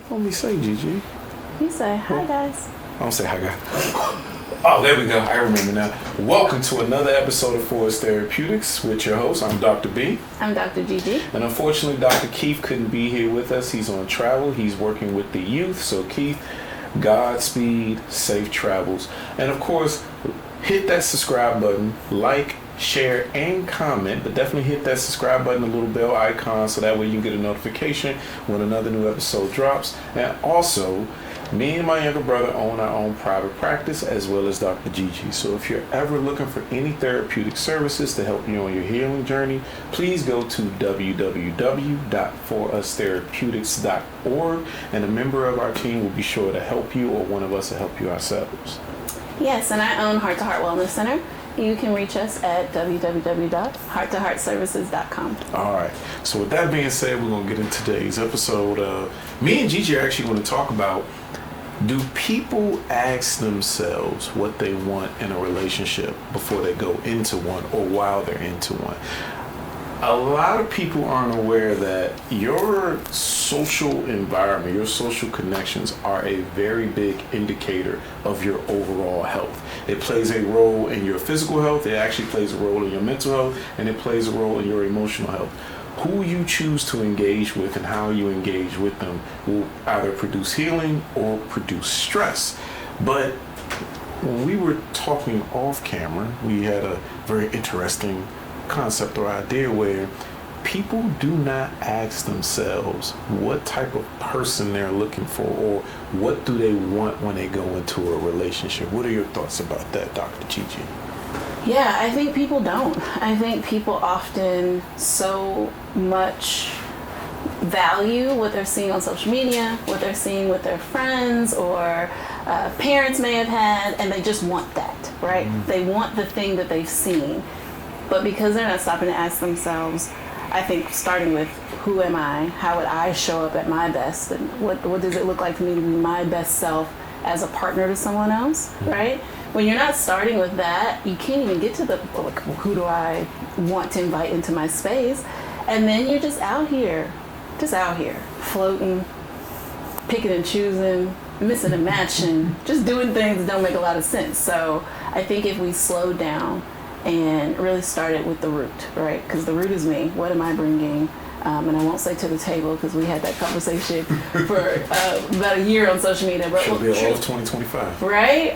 What me say, Gigi? You say, hi guys. I don't say hi guys. Oh, there we go. I remember now. Welcome to another episode of Forest Therapeutics with your host. I'm Dr. B. I'm Dr. Gigi. And unfortunately, Dr. Keith couldn't be here with us. He's on travel. He's working with the youth. So Keith, Godspeed, safe travels. And of course, hit that subscribe button, like, share, and comment, but definitely hit that subscribe button, the little bell icon, so that way you can get a notification when another new episode drops. And also, me and my younger brother own our own private practice, as well as Dr. Gigi. So if you're ever looking for any therapeutic services to help you on your healing journey, please go to www.forustherapeutics.org, and a member of our team will be sure to help you, or one of us will help you ourselves. Yes, and I own Heart to Heart Wellness Center. You can reach us at www.hearttoheartservices.com. All right. So with that being said, we're going to get into today's episode. Me and Gigi are actually going to talk about, do people ask themselves what they want in a relationship before they go into one or while they're into one? A lot of people aren't aware that your social environment, your social connections are a very big indicator of your overall health. It plays a role in your physical health, it actually plays a role in your mental health, and it plays a role in your emotional health. Who you choose to engage with and how you engage with them will either produce healing or produce stress. But when we were talking off camera, we had a very interesting concept or idea where people do not ask themselves what type of person they're looking for, or what do they want when they go into a relationship. What are your thoughts about that, Dr. Gigi? Yeah, I think people don't. I think people often so much value what they're seeing on social media, what they're seeing with their friends or parents may have had, and they just want that, right? Mm-hmm. They want the thing that they've seen. But because they're not stopping to ask themselves, I think starting with, who am I? How would I show up at my best? And what does it look like for me to be my best self as a partner to someone else, right? When you're not starting with that, you can't even get to the, like, who do I want to invite into my space? And then you're just out here, floating, picking and choosing, missing and matching, just doing things that don't make a lot of sense. So I think if we slow down and really started with the root, right? Because the root is me. What am I bringing? And I won't say to the table, because we had that conversation for about a year on social media. But She'll be all of 2025. Right?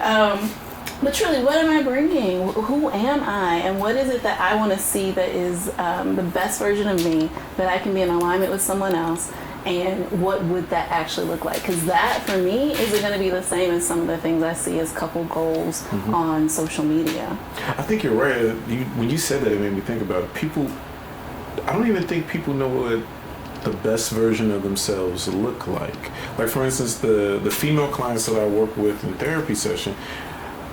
But truly, what am I bringing? Who am I? And what is it that I want to see that is the best version of me, that I can be in alignment with someone else? And what would that actually look like? Because that, for me, isn't going to be the same as some of the things I see as couple goals on social media. I think you're right. When you said that, it made me think about it. I don't even think people know what the best version of themselves look like. Like, for instance, the female clients that I work with in therapy session,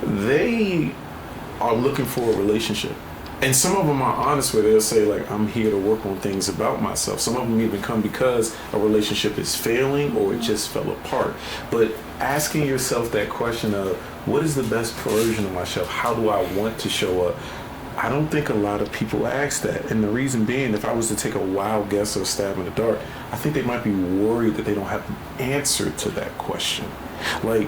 they are looking for a relationship. And some of them are honest where they'll say, like, I'm here to work on things about myself. Some of them even come because a relationship is failing or it just fell apart. But asking yourself that question of, what is the best version of myself? How do I want to show up? I don't think a lot of people ask that. And the reason being, if I was to take a wild guess or stab in the dark, I think they might be worried that they don't have an answer to that question. Like,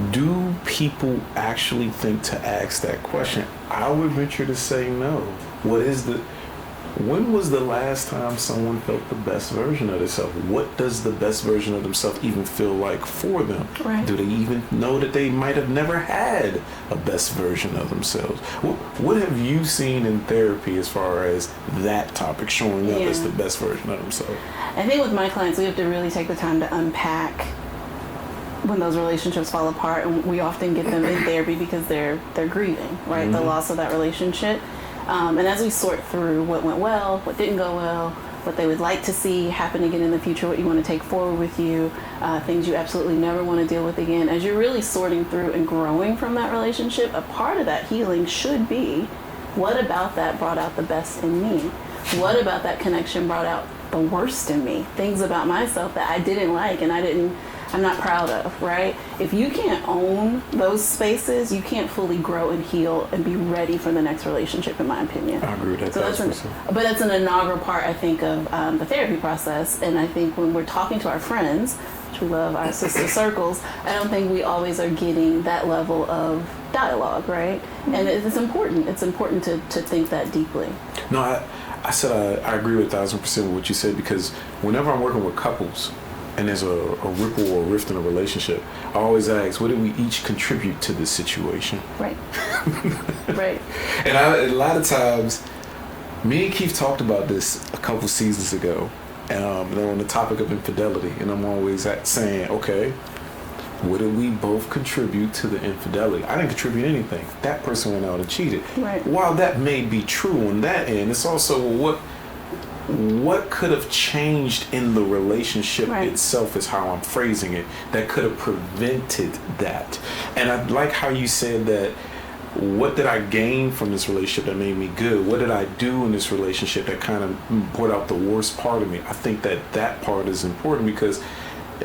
do people actually think to ask that question? I would venture to say no. When was the last time someone felt the best version of themselves? What does the best version of themselves even feel like for them? Right. Do they even know that they might have never had a best version of themselves? What have you seen in therapy as far as that topic showing up as the best version of themselves? I think with my clients, we have to really take the time to unpack when those relationships fall apart, and we often get them in therapy because they're grieving, right? Mm-hmm. The loss of that relationship. And as we sort through what went well, what didn't go well, what they would like to see happen again in the future, what you want to take forward with you, things you absolutely never want to deal with again, as you're really sorting through and growing from that relationship, a part of that healing should be, what about that brought out the best in me? What about that connection brought out the worst in me? Things about myself that I didn't like and I didn't I'm not proud of, right? If you can't own those spaces, you can't fully grow and heal and be ready for the next relationship, in my opinion. I agree with that. So but that's an inaugural part, I think, of the therapy process. And I think when we're talking to our friends, which we love our sister circles, I don't think we always are getting that level of dialogue, right? And it's important. It's important to think that deeply. No, I said I agree with 1,000% with what you said, because whenever I'm working with couples and there's a ripple or rift in a relationship, I always ask, what do we each contribute to this situation? Right. Right. And a lot of times, me and Keith talked about this a couple seasons ago, and they're on the topic of infidelity, and I'm always saying, okay, what did we both contribute to the infidelity? I didn't contribute anything. That person went out and cheated. Right. While that may be true on that end, it's also what could have changed in the relationship itself is how I'm phrasing it, that could have prevented that. And I like how you said that, what did I gain from this relationship that made me good? What did I do in this relationship that kind of brought out the worst part of me? I think that part is important, because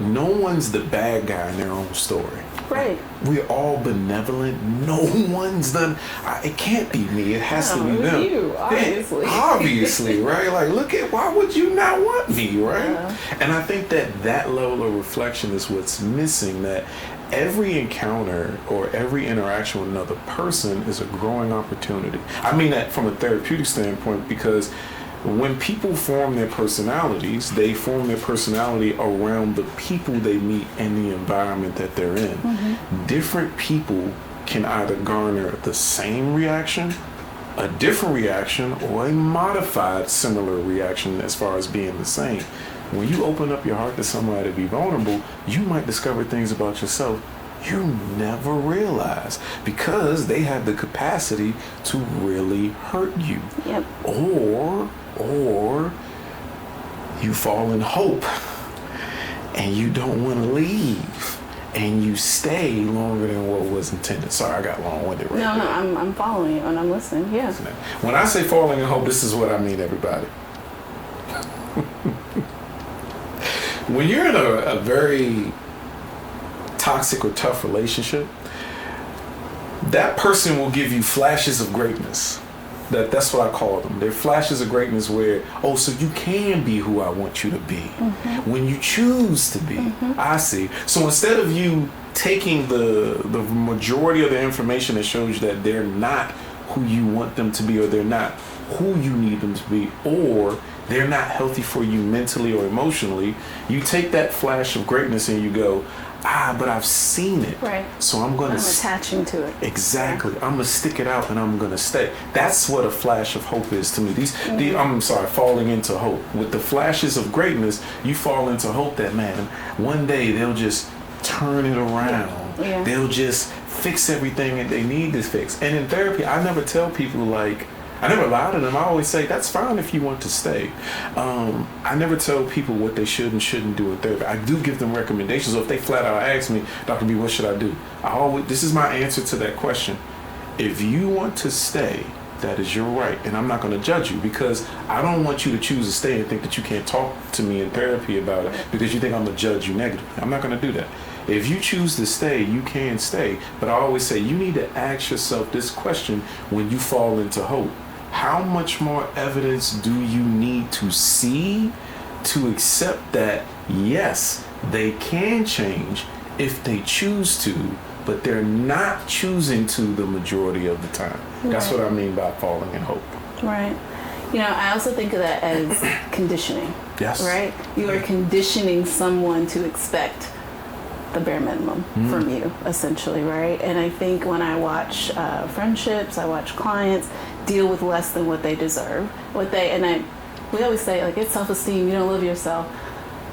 no one's the bad guy in their own story. Right. We're all benevolent. No one's it can't be me. It has to be them. You, obviously. Obviously, right? Like, why would you not want me, right? Yeah. And I think that level of reflection is what's missing, that every encounter or every interaction with another person is a growing opportunity. I mean that from a therapeutic standpoint, because when people form their personalities, they form their personality around the people they meet and the environment that they're in. Mm-hmm. Different people can either garner the same reaction, a different reaction, or a modified similar reaction as far as being the same. When you open up your heart to somebody to be vulnerable, you might discover things about yourself you never realize, because they have the capacity to really hurt you. Yep. Or you fall in hope and you don't want to leave and you stay longer than what was intended. Sorry, I got long-winded right there. No, I'm following you and I'm listening. Yeah. When I say falling in hope, this is what I mean, everybody. When you're in a very toxic or tough relationship, that person will give you flashes of greatness. That's what I call them. They're flashes of greatness where, so you can be who I want you to be. Mm-hmm. When you choose to be. Mm-hmm. I see. So instead of you taking the majority of the information that shows you that they're not who you want them to be, or they're not who you need them to be, or they're not healthy for you mentally or emotionally, you take that flash of greatness and you go, but I've seen it. Right. So I'm attaching to it. Exactly. I'm gonna stick it out and I'm gonna stay. That's what a flash of hope is to me. Falling into hope. With the flashes of greatness, you fall into hope that, man, one day they'll just turn it around. Yeah. They'll just fix everything that they need to fix. And in therapy, I never tell people I never lie to them. I always say, that's fine if you want to stay. I never tell people what they should and shouldn't do in therapy. I do give them recommendations. So if they flat out ask me, Dr. B, what should I do? This is my answer to that question. If you want to stay, that is your right. And I'm not going to judge you, because I don't want you to choose to stay and think that you can't talk to me in therapy about it because you think I'm going to judge you negatively. I'm not going to do that. If you choose to stay, you can stay. But I always say, you need to ask yourself this question when you fall into hope. How much more evidence do you need to see to accept that, yes, they can change if they choose to, but they're not choosing to the majority of the time? Right. That's what I mean by falling in hope. Right. I also think of that as conditioning. Yes. Right? You are conditioning someone to expect the bare minimum from you, essentially, right? And I think when I watch friendships, I watch clients deal with less than what they deserve. We always say, it's self-esteem, you don't love yourself.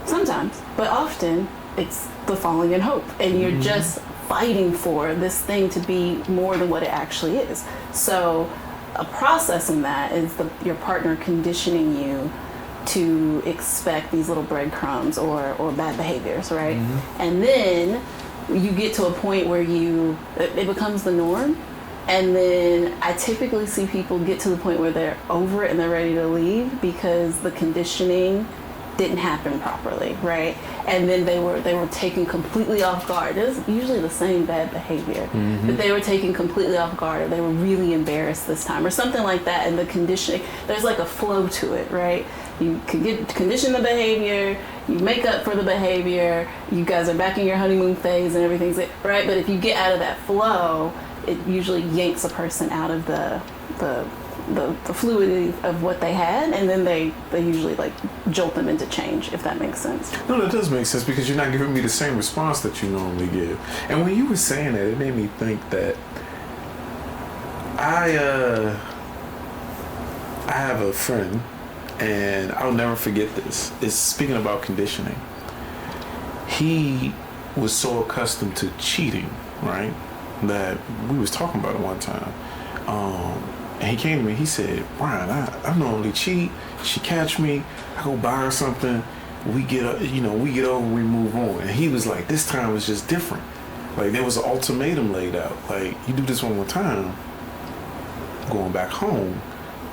Sometimes, but often it's the falling in hope, and you're just fighting for this thing to be more than what it actually is. So a process in that is your partner conditioning you to expect these little breadcrumbs or bad behaviors, right? Mm-hmm. And then you get to a point where it becomes the norm. And then I typically see people get to the point where they're over it and they're ready to leave because the conditioning didn't happen properly, right? And then they were taken completely off guard. It was usually the same bad behavior, but they were taken completely off guard, or they were really embarrassed this time, or something like that. And the conditioning, there's like a flow to it, right? You condition the behavior, you make up for the behavior, you guys are back in your honeymoon phase and everything's right. But if you get out of that flow, it usually yanks a person out of the fluidity of what they had, and then they usually like jolt them into change, if that makes sense. No, that does make sense, because you're not giving me the same response that you normally give. And when you were saying that, it made me think that I have a friend, and I'll never forget this. It's speaking about conditioning. He was so accustomed to cheating, right, that we was talking about it one time. And he came to me, he said, Brian, I normally cheat. She catch me, I go buy her something, we get over, we move on. And he was like, this time was just different. Like, there was an ultimatum laid out. Like, you do this one more time, I'm going back home,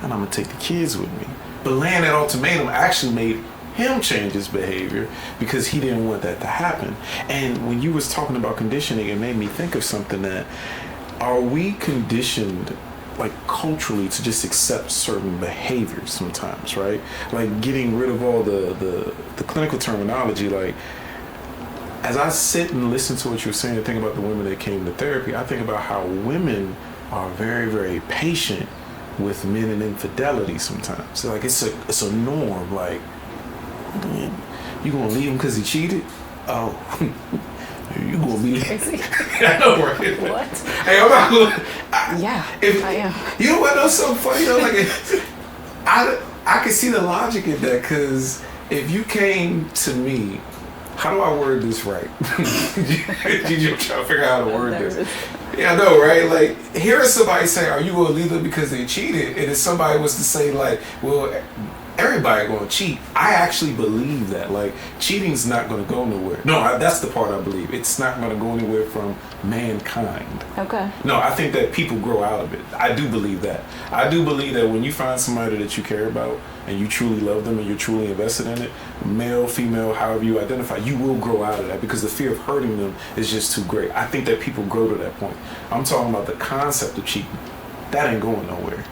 and I'm gonna take the kids with me. But laying that ultimatum actually made him change his behavior, because he didn't want that to happen. And when you was talking about conditioning, it made me think of something that, are we conditioned, like, culturally, to just accept certain behaviors sometimes, right? Like, getting rid of all the clinical terminology. Like, as I sit and listen to what you're saying and think about the women that came to therapy, I think about how women are very, very patient with men and infidelity sometimes. So, like, it's a norm. Like, you gonna leave him because he cheated? Oh, you gonna be crazy. I know, right? What? Hey, I'm not gonna. I am. You know what? That's so funny. Like, I can see the logic in that, because if you came to me, how do I word this right? Did you try to figure out how to word this? Yeah, I know, right? Like, hearing somebody say, "Are you gonna leave them because they cheated?" And if somebody was to say, like, "Well, everybody gonna cheat," I actually believe that. Like, cheating's not gonna go nowhere. No, that's the part I believe. It's not gonna go anywhere from mankind. Okay. No, I think that people grow out of it. I do believe that. I do believe that when you find somebody that you care about and you truly love them and you're truly invested in it, male, female, however you identify, you will grow out of that, because the fear of hurting them is just too great. I think that people grow to that point. I'm talking about the concept of cheating. That ain't going nowhere.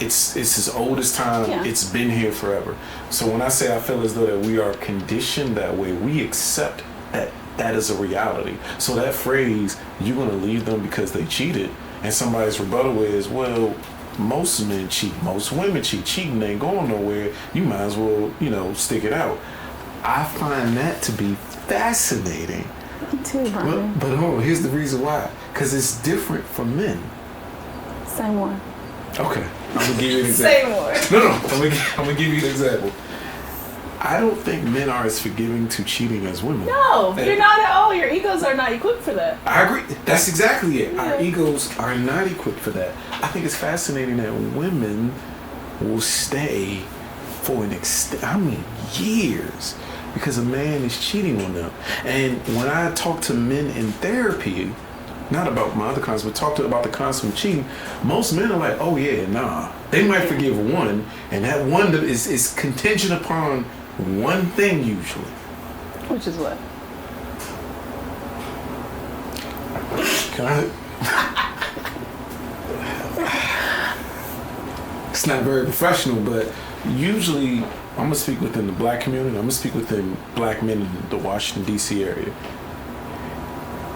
It's as old as time. Yeah. It's been here forever. So when I say I feel as though that we are conditioned that way, we accept that is a reality. So that phrase, you're going to leave them because they cheated, and somebody's rebuttal is, well, most men cheat, most women cheat, cheating ain't going nowhere, you might as well, stick it out. I find that to be fascinating. Me too, Brian. But hold on, here's the reason why. Because it's different for men. Say more. Okay, I'm gonna give you an example. Say more. No, I'm gonna give you an example. I don't think men are as forgiving to cheating as women. No, you're not at all. Your egos are not equipped for that. I agree. That's exactly it. Yeah. Our egos are not equipped for that. I think it's fascinating that women will stay for years, because a man is cheating on them. And when I talk to men in therapy, not about my other concept, but about the concept of cheating, most men are like, oh yeah, nah. They might forgive one, and that one is contingent upon one thing usually. Which is what? Can I? It's not very professional, but usually I'm gonna speak within the black community. I'm gonna speak within black men in the Washington D.C. area.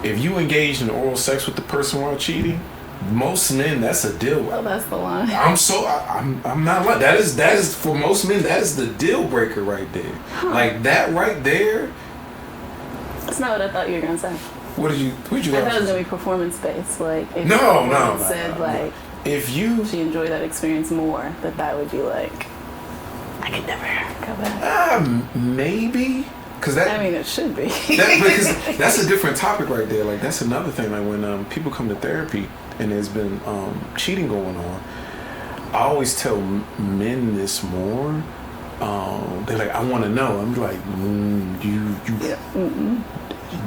If you engage in oral sex with the person while cheating, most men, that's a deal. Well, that's the line. I'm not like that is for most men, that is the deal breaker right there. Huh. Like that right there. That's not what I thought you were gonna say. What did you? I thought it was gonna be performance based. Like if no. Said like if you she enjoyed that experience more, that would be like I could never go back. Maybe. It should be. Because that's a different topic right there. Like, that's another thing. Like, when people come to therapy and there's been cheating going on, I always tell men this more. They're like, I want to know. I'm like,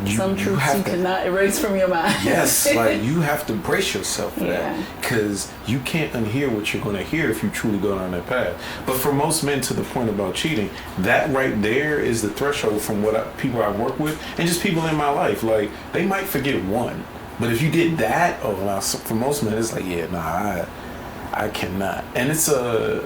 some truths you cannot erase from your mind. Yes, like you have to brace yourself for that, because you can't unhear what you're going to hear if you truly go down that path. But for most men, to the point about cheating, that right there is the threshold from what people I work with and just people in my life. Like, they might forget one, but if you did that, for most men, it's like, I cannot. And it's a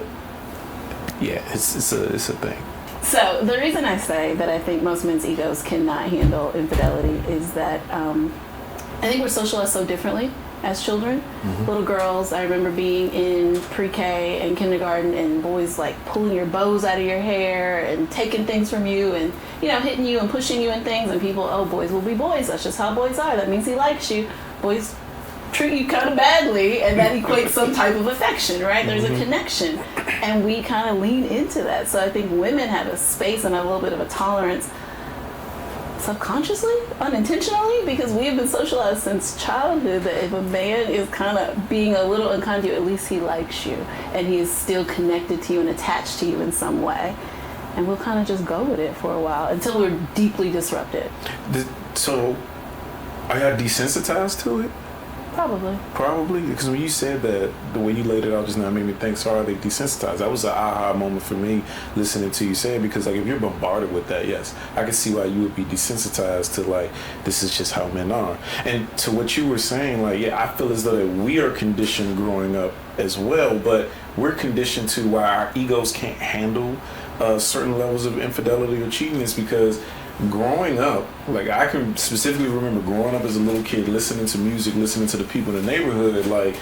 thing. So the reason I say that I think most men's egos cannot handle infidelity is that I think we're socialized so differently as children. Mm-hmm. Little girls, I remember being in pre-K and kindergarten and boys like pulling your bows out of your hair and taking things from you and, hitting you and pushing you and things, and people, boys will be boys. That's just how boys are. That means he likes you. Boys treat you kind of badly, and that equates some type of affection, right? There's a connection, and we kind of lean into that. So I think women have a space and a little bit of a tolerance, subconsciously, unintentionally, because we have been socialized since childhood that if a man is kind of being a little unkind to you, at least he likes you, and he is still connected to you and attached to you in some way. And we'll kind of just go with it for a while until we're deeply disrupted. So, are y'all desensitized to it? Probably, because when you said that, the way you laid it out just now made me think, so are they desensitized? That was an aha moment for me listening to you say it, because like if you're bombarded with that, yes, I can see why you would be desensitized to like, this is just how men are. And to what you were saying, like, I feel as though that we are conditioned growing up as well, but we're conditioned to why our egos can't handle certain levels of infidelity or cheating is because growing up, like I can specifically remember growing up as a little kid, listening to music, listening to the people in the neighborhood, like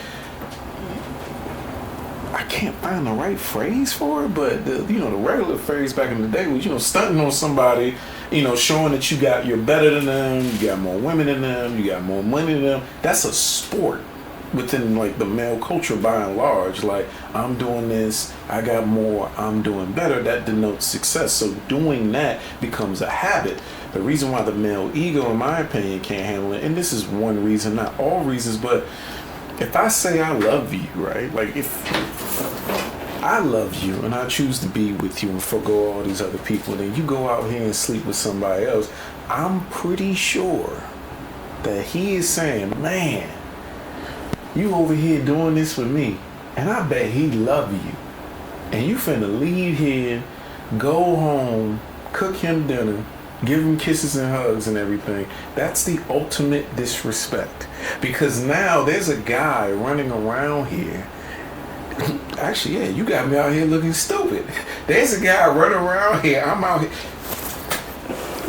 I can't find the right phrase for it, but the regular phrase back in the day was, stunting on somebody, showing that you're better than them, you got more women than them, you got more money than them. That's a sport within like the male culture by and large. Like, I'm doing this, I got more, I'm doing better. That denotes success. So doing that becomes a habit. The reason why the male ego, in my opinion, can't handle it, and this is one reason, not all reasons, but if I say I love you, right? Like, if I love you and I choose to be with you and forgo all these other people, then you go out here and sleep with somebody else, I'm pretty sure that he is saying, man, you over here doing this for me, and I bet he love you, and you finna leave here, go home, cook him dinner, give him kisses and hugs and everything. That's the ultimate disrespect, because now there's a guy running around here. Actually, you got me out here looking stupid. There's a guy running around here, I'm out here.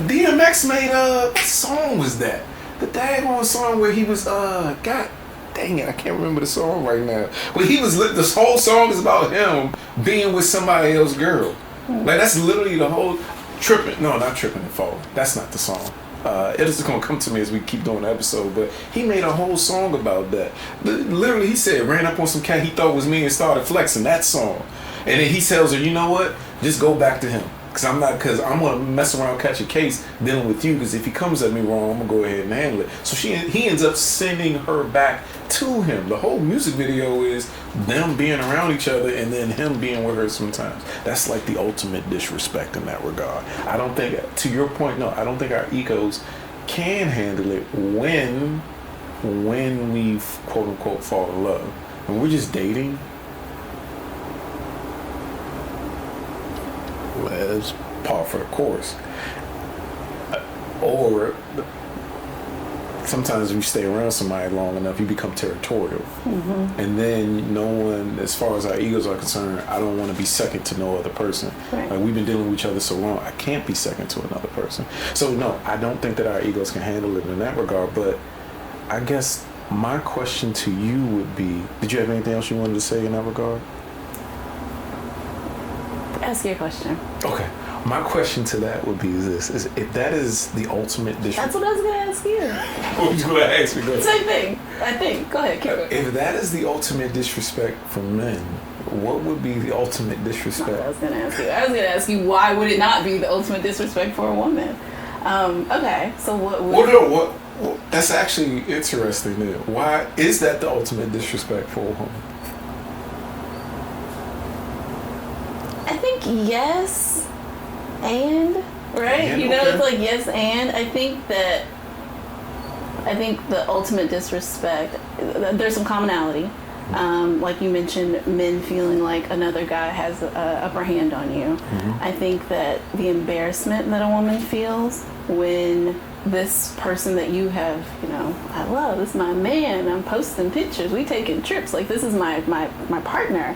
DMX made what song was that? The daggone song where he was God dang it, I can't remember the song right now. But this whole song is about him being with somebody else's girl. Like, that's literally the whole tripping. No, not tripping and falling. That's not the song. It is gonna come to me as we keep doing the episode. But he made a whole song about that. Literally, he said, ran up on some cat he thought was me and started flexing that song. And then he tells her, you know what? Just go back to him. Because I'm going to mess around, catch a case dealing with you, because if he comes at me wrong, I'm going to go ahead and handle it. So he ends up sending her back to him. The whole music video is them being around each other and then him being with her sometimes. That's like the ultimate disrespect in that regard. I don't think, to your point, no, I don't think our egos can handle it when we quote unquote fall in love. When we're just dating, as par for the course. Or sometimes if you stay around somebody long enough, you become territorial. Mm-hmm. And then no one, as far as our egos are concerned, I don't want to be second to no other person. Right. Like, we've been dealing with each other so long, I can't be second to another person. So no, I don't think that our egos can handle it in that regard. But I guess my question to you would be, did you have anything else you wanted to say in that regard? Ask your question. Okay. My question to that would be this: is if that is the ultimate disrespect. That's what I was going to ask you. What was you going to ask me? Go. Same thing. I think. Go ahead. Keep going. If that is the ultimate disrespect for men, what would be the ultimate disrespect? I was going to ask you why would it not be the ultimate disrespect for a woman? Okay. So what would? Well, that's actually interesting. Then. Why is that the ultimate disrespect for a woman? I think yes, and right? And, You know, okay. it's like yes and. I think the ultimate disrespect, there's some commonality. Like you mentioned, men feeling like another guy has an upper hand on you. I think that the embarrassment that a woman feels when this person that you have, you know, I love, this is my man, I'm posting pictures, we taking trips, like this is my partner.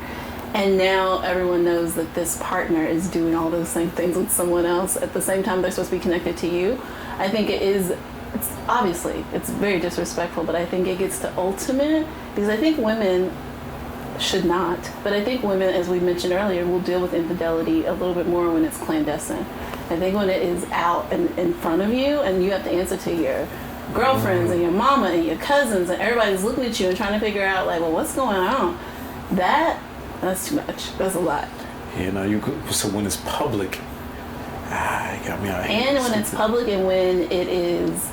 And now everyone knows that this partner is doing all those same things with someone else at the same time they're supposed to be connected to you. I think it's obviously, it's very disrespectful, but I think it gets to ultimate, because I think women should not, but I think women, as we mentioned earlier, will deal with infidelity a little bit more when it's clandestine. I think when it is out and in front of you and you have to answer to your girlfriends and your mama and your cousins and everybody's looking at you and trying to figure out like, well, what's going on? That's too much. That's a lot. Yeah, no, so when it's public, you got me out here. And when it's public and when it is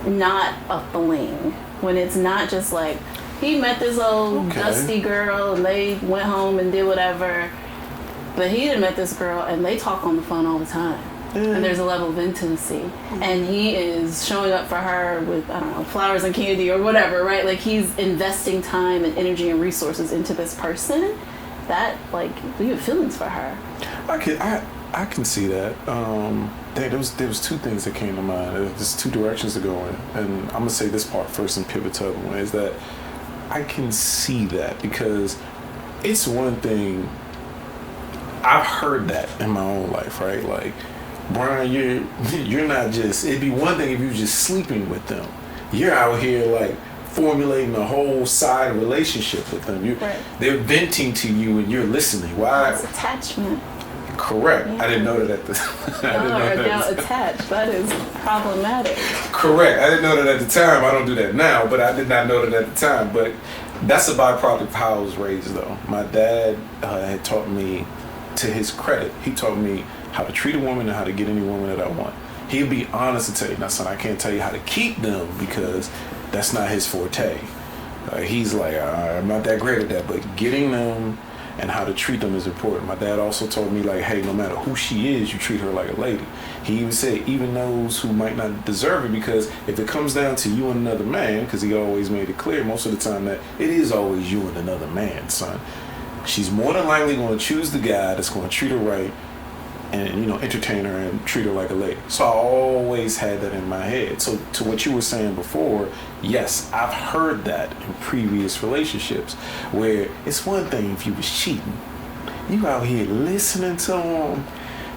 not a fling. When it's not just like, he met this old dusty girl and they went home and did whatever, but he didn't met this girl and they talk on the phone all the time. And there's a level of intimacy. And he is showing up for her with, I don't know, flowers and candy or whatever, right? Like he's investing time and energy and resources into this person. That, like, you have feelings for her. I can see that. There was two things that came to mind. There's two directions to go in. And I'm going to say this part first and pivot to the other one, is that I can see that because it's one thing, I've heard that in my own life, right? Like, Brian, you're not just, it'd be one thing if you were just sleeping with them. You're out here like formulating a whole side relationship with them. They're venting to you and you're listening. Why? It's attachment. Correct. Yeah. I didn't know that at the now attached. That is problematic. Correct. I didn't know that at the time. I don't do that now, but I did not know that at the time. But that's a byproduct of how I was raised, though. My dad had taught me, to his credit, he taught me how to treat a woman and how to get any woman that I want. He'd be honest and tell you, now son, I can't tell you how to keep them because that's not his forte. He's like, I'm not that great at that, but getting them and how to treat them is important. My dad also told me, like, hey, no matter who she is, you treat her like a lady. He even said, even those who might not deserve it, because if it comes down to you and another man, because he always made it clear most of the time that it is always you and another man, son. She's more than likely going to choose the guy that's going to treat her right and, you know, entertain her and treat her like a lady. So I always had that in my head. So to what you were saying before, yes, I've heard that in previous relationships where it's one thing if you was cheating. You out here listening to them.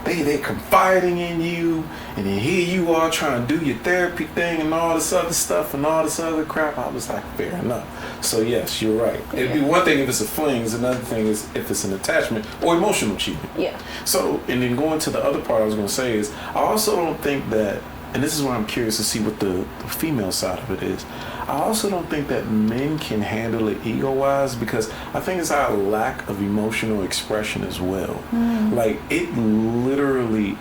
They confiding in you, and then here you are trying to do your therapy thing and all this other stuff and all this other crap. I was like, fair enough. So yes, you're right. It'd be one thing if it's a fling, it's another thing is if it's an attachment or emotional cheating. Yeah. So, and then going to the other part I was going to say is, I also don't think that, and this is where I'm curious to see what the female side of it is. I also don't think that men can handle it ego-wise because I think it's our lack of emotional expression as well. Like, it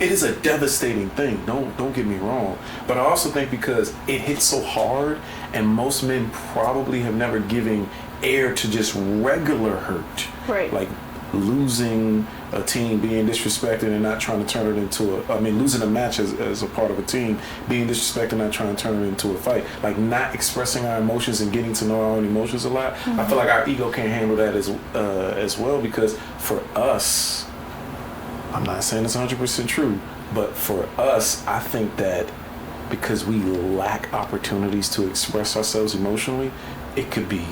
is a devastating thing. Don't get me wrong. But I also think because it hits so hard and most men probably have never given air to just regular hurt. Right. Like losing a team, being disrespected and not trying to turn it into losing a match as a part of a team, being disrespected, not trying to turn it into a fight, like not expressing our emotions and getting to know our own emotions a lot. I feel like our ego can't handle that as well because for us, I'm not saying it's 100% true, but for us, I think that because we lack opportunities to express ourselves emotionally, it could be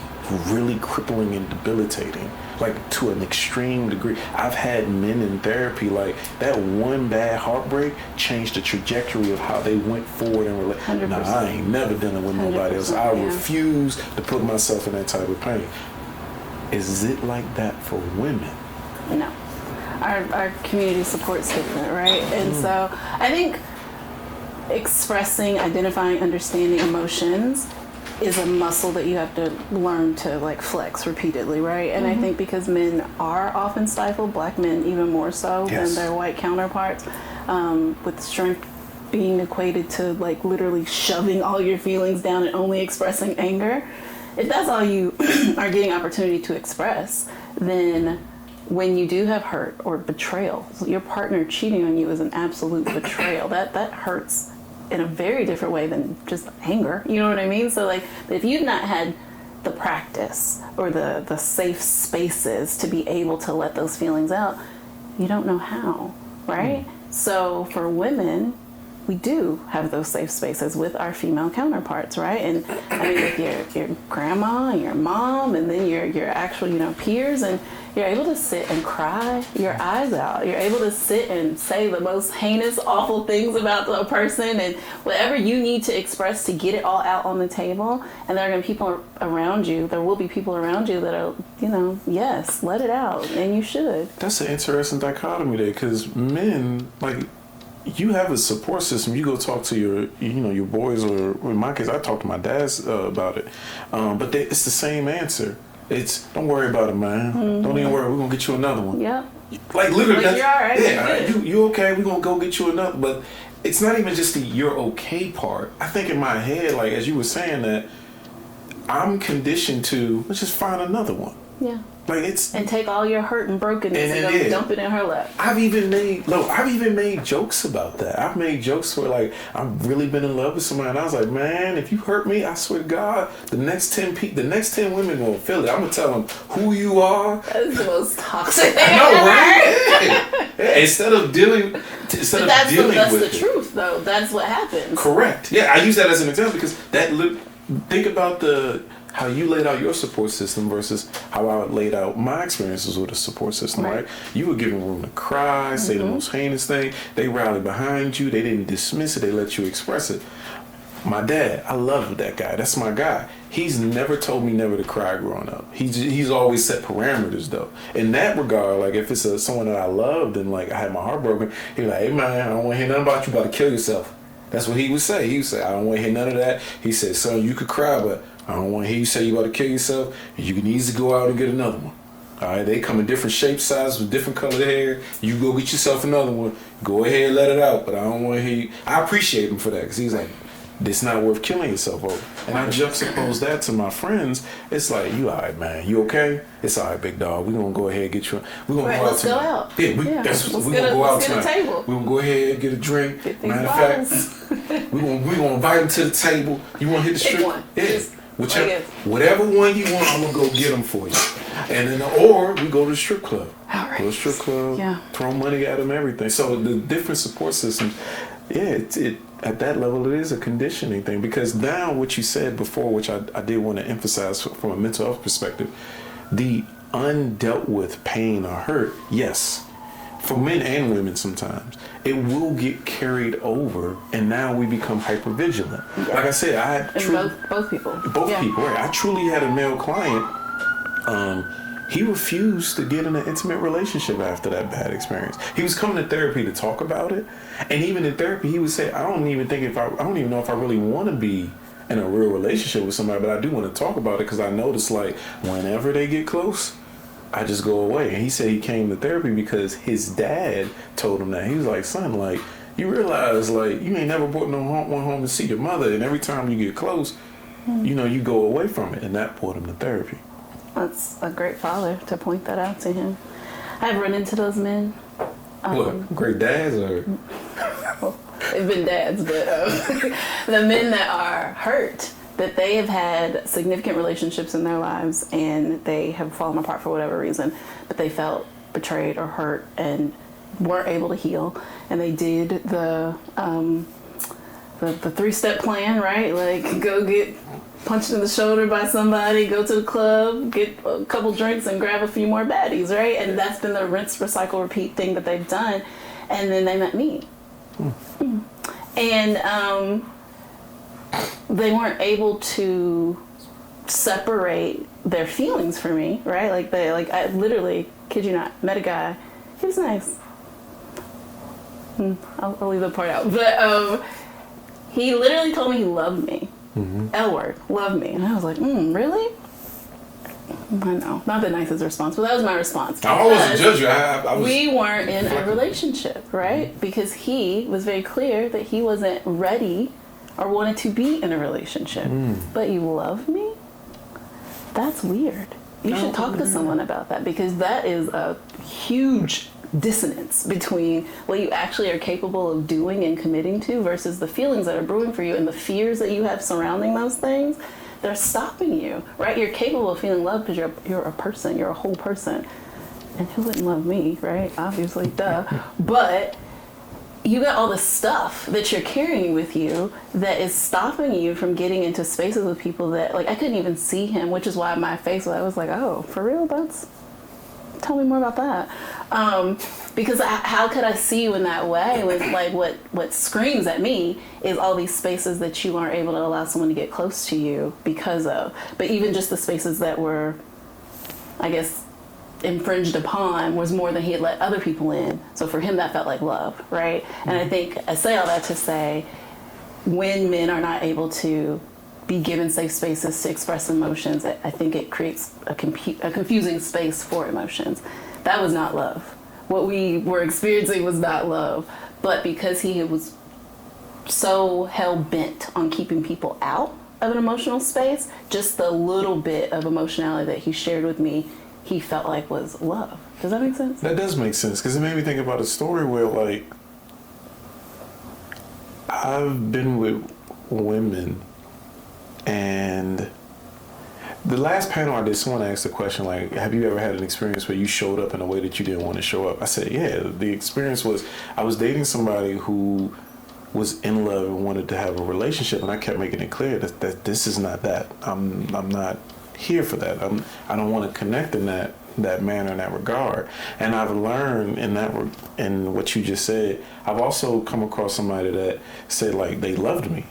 really crippling and debilitating, like to an extreme degree. I've had men in therapy, like that one bad heartbreak changed the trajectory of how they went forward in relationship. Now, I ain't never done it with nobody else. I refuse to put myself in that type of pain. Is it like that for women? No. Our community support's different, right? And so I think expressing, identifying, understanding emotions is a muscle that you have to learn to like flex repeatedly, right? And I think because men are often stifled, black men even more so than their white counterparts, with strength being equated to like literally shoving all your feelings down and only expressing anger. If that's all you are getting opportunity to express, then when you do have hurt or betrayal, your partner cheating on you is an absolute betrayal. That hurts in a very different way than just anger. You know what I mean? So like, if you've not had the practice or the safe spaces to be able to let those feelings out, you don't know how, right? So for women, we do have those safe spaces with our female counterparts, right? And I mean, with your grandma and your mom, and then your actual, peers, and you're able to sit and cry your eyes out. You're able to sit and say the most heinous, awful things about the person, and whatever you need to express to get it all out on the table. And there are going to be people around you. There will be people around you that are, yes, let it out, and you should. That's an interesting dichotomy there, because men, like, you have a support system. You go talk to your boys, or in my case, I talk to my dads about it. But it's the same answer. It's, don't worry about it, man. Mm-hmm. Don't even worry. We're gonna get you another one. Yeah. Like literally, like you're all right. Yeah, you okay? We're gonna go get you another. But it's not even just the you're okay part. I think in my head, like as you were saying that, I'm conditioned to let's just find another one. Yeah. Like it's and take all your hurt and brokenness and dump it in her lap. I've even made jokes about that. I've made jokes where like I've really been in love with somebody, and I was like, man, if you hurt me, I swear to God, the next 10 women gonna feel it. I'm gonna tell them who you are. That's the most toxic thing I know, right? Yeah. Instead of dealing with that's the truth, though. That's what happens. Correct. Yeah, I use that as an example because think about how you laid out your support system versus how I laid out my experiences with a support system, right? You were given room to cry, say the most heinous thing. They rallied behind you. They didn't dismiss it. They let you express it. My dad, I love that guy. That's my guy. He's never told me never to cry growing up. He's always set parameters, though. In that regard, like if it's someone that I loved and like I had my heart broken, he'd be like, hey man, I don't want to hear nothing about you about to kill yourself. That's what he would say. He would say, I don't want to hear none of that. He said, son, you could cry, but I don't want to hear you say you about to kill yourself. You can easily go out and get another one. All right, they come in different shapes, sizes, with different colored hair. You go get yourself another one. Go ahead, let it out. But I don't want to hear you. I appreciate him for that because he's like, it's not worth killing yourself over. And I juxtapose that to my friends. It's like, you all right, man? You okay? It's all right, big dog. We're going to go ahead and get you. We're going to go out tonight. Yeah, we're going to go out tonight. We're going to go ahead and get a drink. Matter of fact, we're going to invite him to the table. You want to hit the strip? One. Yeah. Whatever one you want, I'm going to go get them for you. And then, or we go to the strip club. All right. Go to the strip club, throw money at them, everything. So the different support systems, it at that level, it is a conditioning thing. Because now what you said before, which I did want to emphasize from a mental health perspective, the undealt with pain or hurt, yes, for men and women sometimes, it will get carried over, and now we become hypervigilant. Yeah. Like I said, I had both people. Both people, right? I truly had a male client. He refused to get in an intimate relationship after that bad experience. He was coming to therapy to talk about it, and even in therapy, he would say, "I don't even know if I really want to be in a real relationship with somebody, but I do want to talk about it because I notice like whenever they get close, I just go away." And he said he came to therapy because his dad told him that. He was like, "Son, like you realize like you ain't never brought one home to see your mother, and every time you get close, you go away from it," and that brought him to therapy. That's a great father to point that out to him. I've run into those men. What, great dads or? Well, they've been dads, but the men that are hurt, that they have had significant relationships in their lives and they have fallen apart for whatever reason, but they felt betrayed or hurt and weren't able to heal. And they did the 3-step plan, right? Like go get punched in the shoulder by somebody, go to the club, get a couple drinks and grab a few more baddies, right? And that's been the rinse, recycle, repeat thing that they've done. And then they met me. And they weren't able to separate their feelings from me, right? I literally, kid you not, met a guy. He was nice. I'll leave that part out. But he literally told me he loved me. L-word, love me. And I was like, really? I know, not the nicest response, but that was my response. I wasn't judging. I was we weren't in a relationship, right? Because he was very clear that he wasn't ready or wanted to be in a relationship. But you love me? That's weird. you should talk to someone about that, because that is a huge dissonance between what you actually are capable of doing and committing to versus the feelings that are brewing for you and the fears that you have surrounding those things. They're stopping you, right? You're capable of feeling love because you're a person, you're a whole person. And who wouldn't love me, right? Obviously, duh. But you got all this stuff that you're carrying with you that is stopping you from getting into spaces with people that, like, I couldn't even see him, which is why my face, I was like, oh, for real? Tell me more about that. Because how could I see you in that way when, like, what screams at me is all these spaces that you aren't able to allow someone to get close to you because of. But even just the spaces that were, I guess, infringed upon was more than he had let other people in. So for him, that felt like love, right? And I think I say all that to say, when men are not able to be given safe spaces to express emotions, I think it creates a confusing space for emotions. That was not love. What we were experiencing was not love. But because he was so hell-bent on keeping people out of an emotional space, just the little bit of emotionality that he shared with me, he felt like was love. Does that make sense? That does make sense, because it made me think about a story where, like, I've been with women, and the last panel I did, someone asked the question, like, have you ever had an experience where you showed up in a way that you didn't want to show up? I said, yeah. The experience was, I was dating somebody who was in love and wanted to have a relationship, and I kept making it clear that this is not that. I'm not here for that. I don't want to connect in that manner, in that regard. And I've learned in what you just said, I've also come across somebody that said, like, they loved me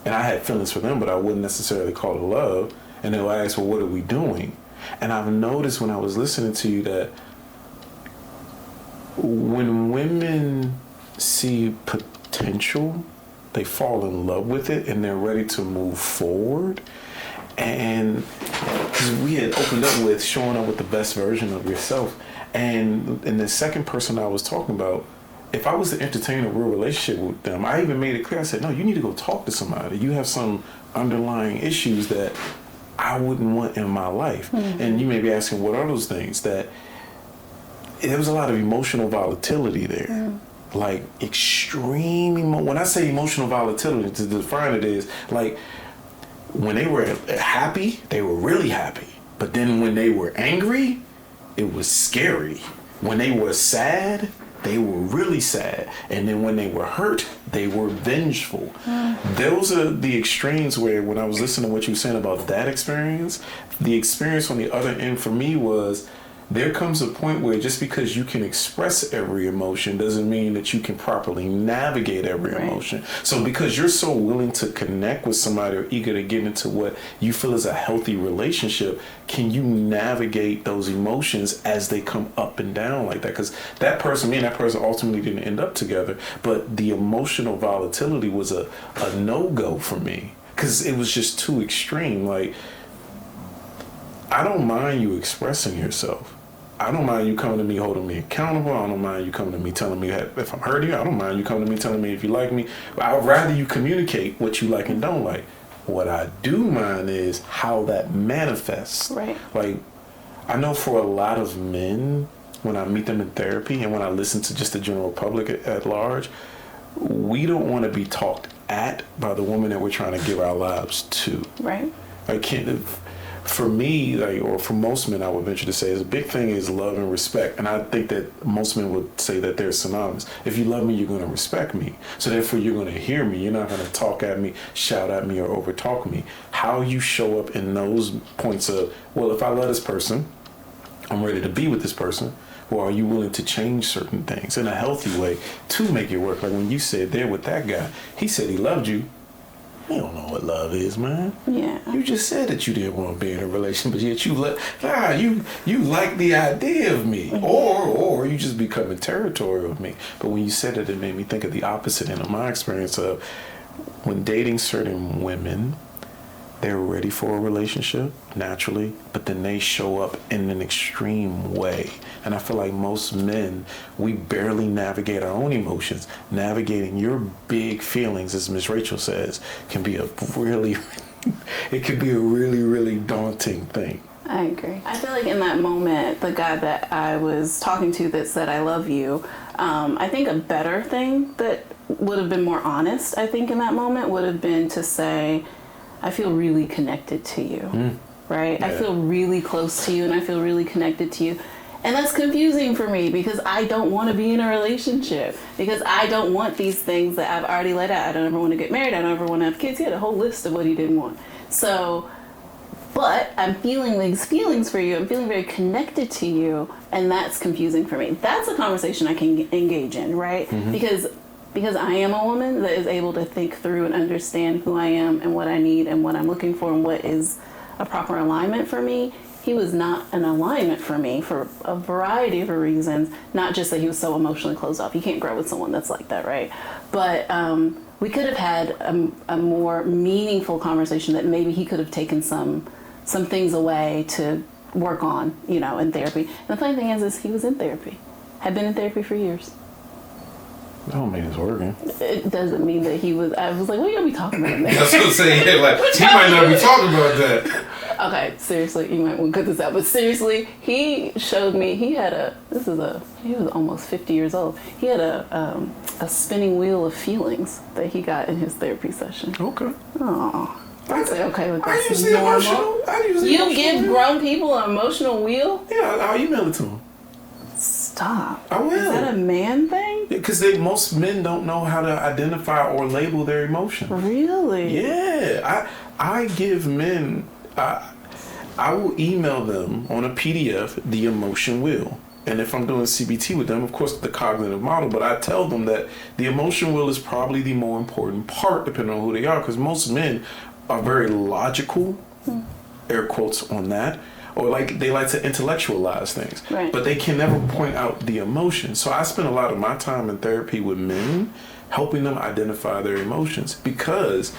and I had feelings for them, but I wouldn't necessarily call it love. And they'll ask, well, what are we doing? And I've noticed when I was listening to you that when women see potential, they fall in love with it and they're ready to move forward. And we had opened up with showing up with the best version of yourself. And the second person I was talking about, if I was to entertain a real relationship with them, I even made it clear. I said, no, you need to go talk to somebody. You have some underlying issues that I wouldn't want in my life. Mm-hmm. And you may be asking, what are those things? That there was a lot of emotional volatility there. Mm-hmm. Like extreme, when I say emotional volatility, to define it is like, when they were happy, they were really happy. But then when they were angry, it was scary. When they were sad, they were really sad. And then when they were hurt, they were vengeful. Those are the extremes where, when I was listening to what you were saying about that experience, the experience on the other end for me was, there comes a point where just because you can express every emotion doesn't mean that you can properly navigate every emotion. So because you're so willing to connect with somebody or eager to get into what you feel is a healthy relationship, can you navigate those emotions as they come up and down like that? Because that person, me and that person ultimately didn't end up together, but the emotional volatility was a no-go for me because it was just too extreme. Like, I don't mind you expressing yourself. I don't mind you coming to me holding me accountable. I don't mind you coming to me telling me if I'm hurting you. I don't mind you coming to me telling me if you like me. I'd rather you communicate what you like and don't like. What I do mind is how that manifests. Right. Like, I know for a lot of men, when I meet them in therapy and when I listen to just the general public at large, we don't want to be talked at by the woman that we're trying to give our lives to. Right. I can't. For me, like, or for most men, I would venture to say, is a big thing is love and respect. And I think that most men would say that they're synonymous. If you love me, you're going to respect me. So therefore, you're going to hear me. You're not going to talk at me, shout at me, or overtalk me. How you show up in those points of, well, if I love this person, I'm ready to be with this person. Or are you willing to change certain things in a healthy way to make it work? Like when you said there with that guy, he said he loved you. You don't know what love is, man. Yeah. You just said that you didn't want to be in a relationship, but yet you like the idea of me, mm-hmm. or you just becoming territorial of me. But when you said it made me think of the opposite end of my experience of when dating certain women, they're ready for a relationship naturally, but then they show up in an extreme way. And I feel like most men, we barely navigate our own emotions. Navigating your big feelings, as Ms. Rachel says, can be a really, really daunting thing. I agree. I feel like in that moment, the guy that I was talking to that said, I love you, I think a better thing that would have been more honest, I think, in that moment would have been to say, I feel really connected to you, right? Yeah. I feel really close to you and I feel really connected to you. And that's confusing for me because I don't want to be in a relationship, because I don't want these things that I've already laid out. I don't ever want to get married. I don't ever want to have kids. He had a whole list of what he didn't want. So, but I'm feeling these feelings for you. I'm feeling very connected to you. And that's confusing for me. That's a conversation I can engage in, right? Mm-hmm. Because I am a woman that is able to think through and understand who I am and what I need and what I'm looking for and what is a proper alignment for me. He was not an alignment for me for a variety of reasons, not just that he was so emotionally closed off. You can't grow with someone that's like that, right? But we could have had a more meaningful conversation that maybe he could have taken some things away to work on, in therapy. And the funny thing is he was in therapy, had been in therapy for years. That don't mean it's working. It doesn't mean that he was. I was like, what are you gonna be talking about? That's what I'm saying. Yeah, like he might not be talking about that. Okay, seriously, you might want to cut this out. But seriously, he showed me. He was almost 50 years old. He had a spinning wheel of feelings that he got in his therapy session. Okay. Oh, I say okay with that. That's normal. You give grown people an emotional wheel? Yeah, I'll email it to them. Stop. I will. Is that a man thing? Because most men don't know how to identify or label their emotions. Really? Yeah. I give men, I will email them on a PDF the emotion wheel. And if I'm doing CBT with them, of course, the cognitive model, but I tell them that the emotion wheel is probably the more important part, depending on who they are, because most men are very logical, air quotes on that, or they like to intellectualize things, right. But they can never point out the emotion. So I spend a lot of my time in therapy with men, helping them identify their emotions, because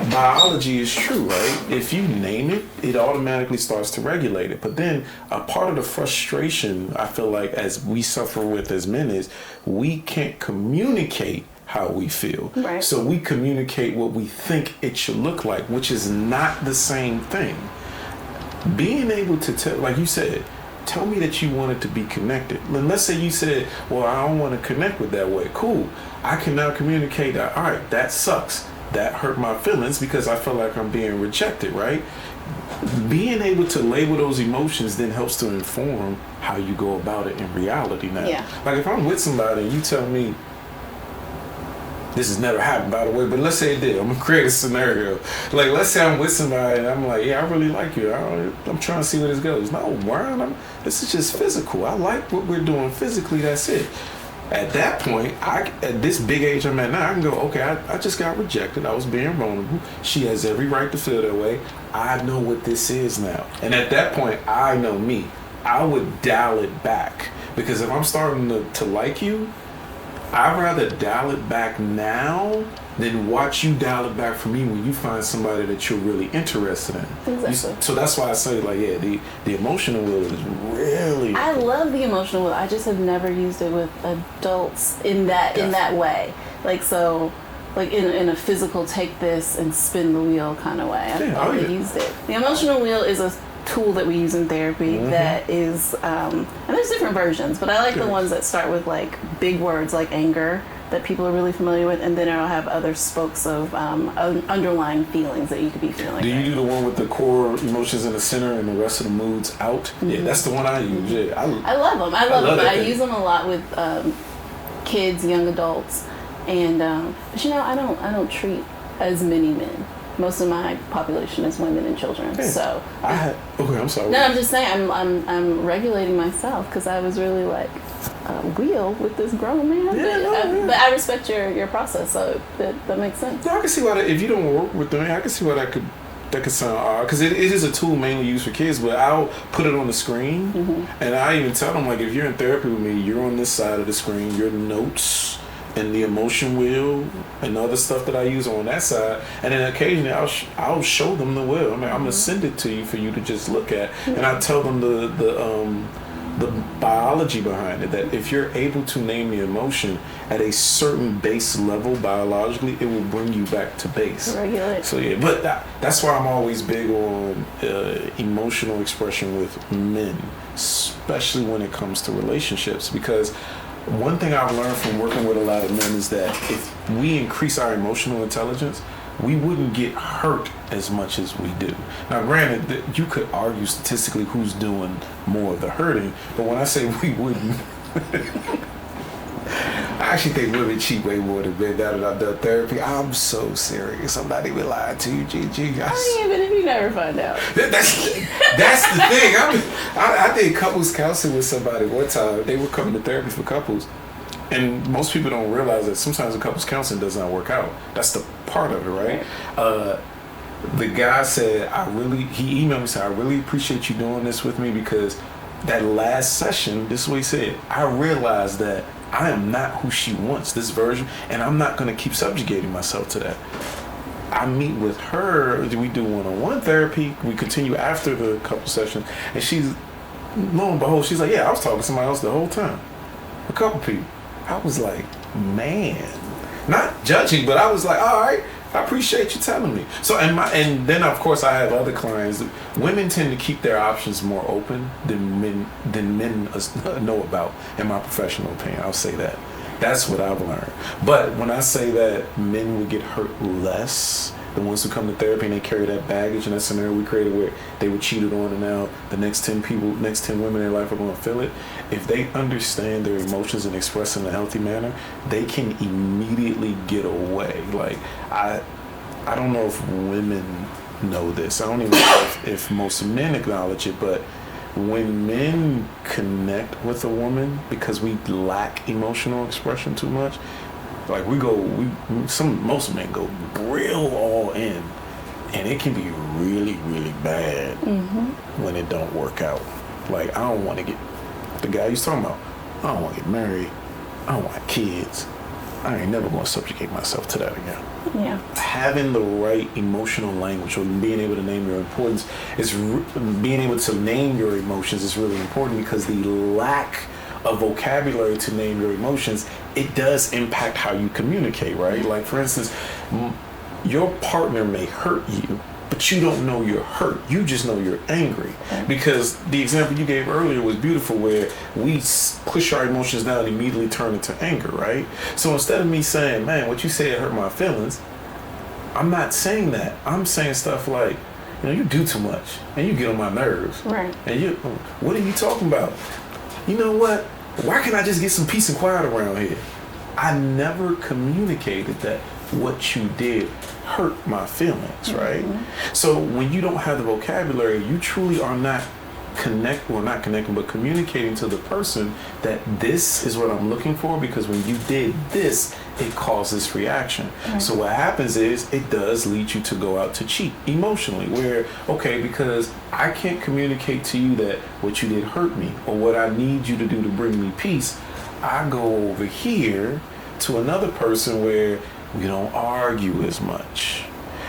biology is true, right? If you name it, it automatically starts to regulate it. But then a part of the frustration I feel like as we suffer with as men is we can't communicate how we feel. Right. So we communicate what we think it should look like, which is not the same thing. Being able to tell, like you said, tell me that you wanted to be connected. And let's say you said, well, I don't want to connect with that way. Cool. I can now communicate that, all right, that sucks. That hurt my feelings because I feel like I'm being rejected, right? Being able to label those emotions then helps to inform how you go about it in reality now. Yeah. Like if I'm with somebody and you tell me, this has never happened, by the way, but let's say it did. I'm going to create a scenario. Like, let's say I'm with somebody and I'm like, yeah, I really like you. I'm trying to see where this goes. No, Brian, this is just physical. I like what we're doing physically. That's it. At that point, at this big age I'm at now, I can go, okay, I just got rejected. I was being vulnerable. She has every right to feel that way. I know what this is now. And at that point, I know me. I would dial it back. Because if I'm starting to like you, I'd rather dial it back now than watch you dial it back for me when you find somebody that you're really interested in. Exactly. So that's why I say, like, yeah, the emotional wheel is really... I love the emotional wheel. I just have never used it with adults in that way. Like, so, like in a physical take this and spin the wheel kind of way. I've already used it. The emotional wheel is a tool that we use in therapy that is, and there's different versions, but I like the ones that start with like big words like anger that people are really familiar with, and then it'll have other spokes of underlying feelings that you could be feeling. Do you do the one with the core emotions in the center and the rest of the moods out? Mm-hmm. Yeah, that's the one I use. Yeah, I love them. I love them. I use them a lot with kids, young adults, and but I don't treat as many men. Most of my population is women and children. Yeah. So I'm sorry. No, I'm just saying I'm regulating myself because I was really like wheel with this grown man. But I respect your process, so that makes sense. No, I can see why if you don't work with them, I can see why that could sound odd because it is a tool mainly used for kids. But I'll put it on the screen, and I even tell them like if you're in therapy with me, you're on this side of the screen. Your notes and the emotion wheel and other stuff that I use on that side, and then occasionally I'll show them the wheel. I mean, I'm gonna send it to you for you to just look at, and I tell them the biology behind it, that if you're able to name the emotion at a certain base level biologically, it will bring you back to base. Regulate. So yeah, but that's why I'm always big on emotional expression with men, especially when it comes to relationships, because one thing I've learned from working with a lot of men is that if we increase our emotional intelligence, we wouldn't get hurt as much as we do. Now, granted, you could argue statistically who's doing more of the hurting, but when I say we wouldn't, I actually think women cheat way more than men now that I've done therapy. I'm so serious. I'm not even lying to you, Gigi. Even if you never find out. That's the thing. I did couples counseling with somebody one time. They were coming to therapy for couples. And most people don't realize that sometimes the couples counseling does not work out. That's the part of it, right? The guy said, he emailed me and said, I really appreciate you doing this with me, because that last session, this is what he said, I realized that I am not who she wants, this version, and I'm not going to keep subjugating myself to that. I meet with her, we do one-on-one therapy, we continue after the couple sessions, and she's, lo and behold, she's like, yeah, I was talking to somebody else the whole time. A couple people. I was like, man, not judging, but I was like, all right, I appreciate you telling me. So, and then of course I have other clients. Women tend to keep their options more open than men know about, in my professional opinion. I'll say that. That's what I've learned. But when I say that men would get hurt less, the ones who come to therapy and they carry that baggage, and that scenario we created where they were cheated on, and now the next 10 women in their life are going to feel it. If they understand their emotions and express in a healthy manner, they can immediately get away. Like, I don't know if women know this. I don't even know if most men acknowledge it, but when men connect with a woman because we lack emotional expression too much, like most men go real all in, and it can be really, really bad when it don't work out. Like, I don't want to get, the guy he's talking about, I don't want to get married, I don't want kids, I ain't never going to subjugate myself to that again. Yeah. Having the right emotional language, or being able to name your importance, being able to name your emotions is really important, because the lack of vocabulary to name your emotions, it does impact how you communicate, right? Like, for instance, your partner may hurt you, but you don't know you're hurt. You just know you're angry. Because the example you gave earlier was beautiful, where we push our emotions down and immediately turn into anger, right? So instead of me saying, man, what you said hurt my feelings, I'm not saying that. I'm saying stuff like, you do too much and you get on my nerves. Right. And what are you talking about? You know what? Why can't I just get some peace and quiet around here? I never communicated that what you did hurt my feelings, right? So when you don't have the vocabulary, you truly are not communicating to the person that this is what I'm looking for, because when you did this, it caused this reaction. So what happens is, it does lead you to go out to cheat emotionally, where, okay, because I can't communicate to you that what you did hurt me, or what I need you to do to bring me peace, I go over here to another person where we don't argue as much.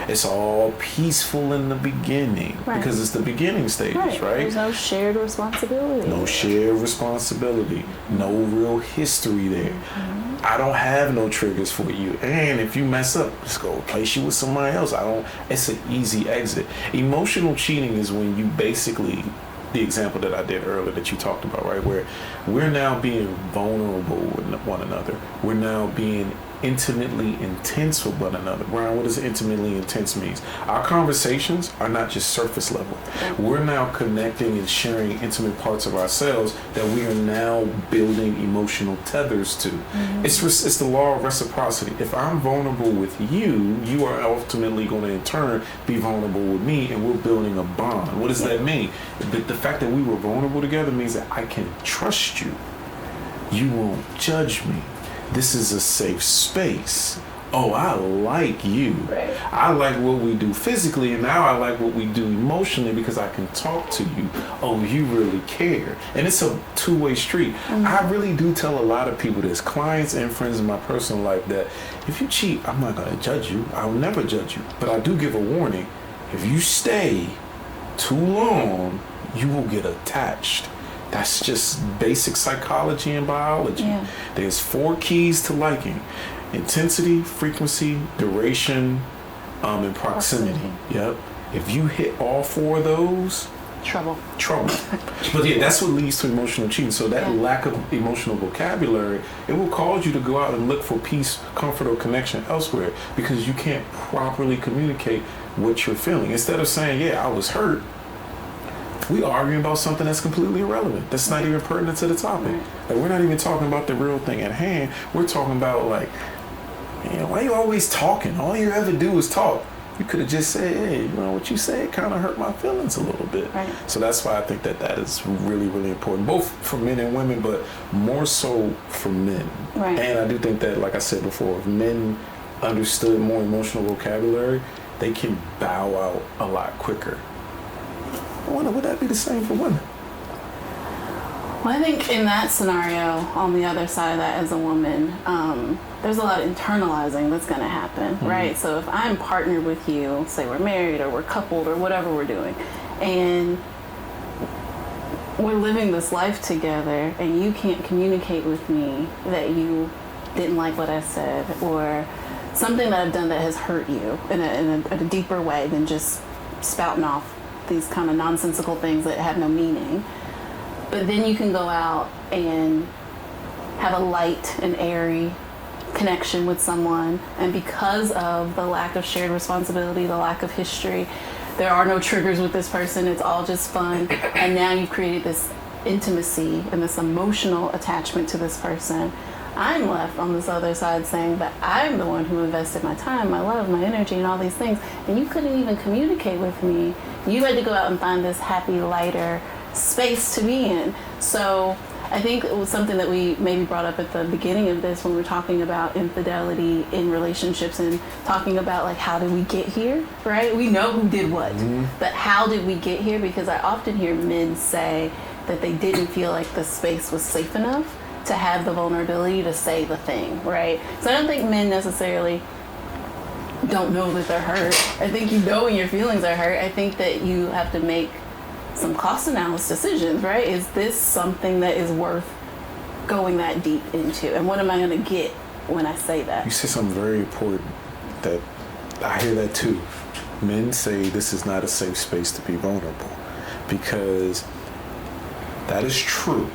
It's all peaceful in the beginning, because it's the beginning stages, right? There's no shared responsibility. No shared responsibility. No real history there. I don't have no triggers for you. And if you mess up, just go replace you with somebody else. It's an easy exit. Emotional cheating is when you basically, the example that I did earlier that you talked about, right? Where we're now being vulnerable with one another. We're now being intimately intense with one another. Brian, what does intimately intense mean? Our conversations are not just surface level. We're now connecting and sharing intimate parts of ourselves that we are now building emotional tethers to. It's the law of reciprocity. If I'm vulnerable with you, you are ultimately going to in turn be vulnerable with me, and we're building a bond. What does that mean? The fact that we were vulnerable together means that I can trust you. You won't judge me. This is a safe space. Oh, I like you. Right. I like what we do physically, and now I like what we do emotionally, because I can talk to you. Oh, you really care. And it's a two-way street. I really do tell a lot of people this, clients and friends in my personal life, that if you cheat, I'm not going to judge you. I'll never judge you. But I do give a warning. If you stay too long, you will get attached. That's just basic psychology and biology. Yeah. There's 4 keys to liking: intensity, frequency, duration, and proximity. Yep. If you hit all 4 of those, Trouble. But yeah, that's what leads to emotional cheating. So that lack of emotional vocabulary, it will cause you to go out and look for peace, comfort, or connection elsewhere because you can't properly communicate what you're feeling. Instead of saying, yeah, I was hurt, we arguing about something that's completely irrelevant. That's not even pertinent to the topic. Right. Like, we're not even talking about the real thing at hand. We're talking about, like, why you always talking? All you ever do is talk. You could have just said, hey, you know, what you said kind of hurt my feelings a little bit. Right. So that's why I think that is really, really important, both for men and women, but more so for men. Right. And I do think that, like I said before, if men understood more emotional vocabulary, they can bow out a lot quicker. I wonder, would that be the same for women? Well, I think in that scenario, on the other side of that as a woman, there's a lot of internalizing that's going to happen, right? So if I'm partnered with you, say we're married or we're coupled or whatever we're doing, and we're living this life together and you can't communicate with me that you didn't like what I said or something that I've done that has hurt you in a deeper way than just spouting off these kind of nonsensical things that have no meaning. But then you can go out and have a light and airy connection with someone, and because of the lack of shared responsibility, the lack of history, there are no triggers with this person, it's all just fun, and now you've created this intimacy and this emotional attachment to this person. I'm left on this other side saying that I'm the one who invested my time, my love, my energy, and all these things, and you couldn't even communicate with me. You had to go out and find this happy, lighter space to be in. So I think it was something that we maybe brought up at the beginning of this when we were talking about infidelity in relationships and talking about, like, how did we get here, right? We know who did what, but how did we get here? Because I often hear men say that they didn't feel like the space was safe enough to have the vulnerability to say the thing, right? So I don't think men necessarily don't know that they're hurt. I think you know when your feelings are hurt. I think that you have to make some cost analysis decisions, right? Is this something that is worth going that deep into? And what am I going to get when I say that? You said something very important that I hear that too. Men say this is not a safe space to be vulnerable because that is true.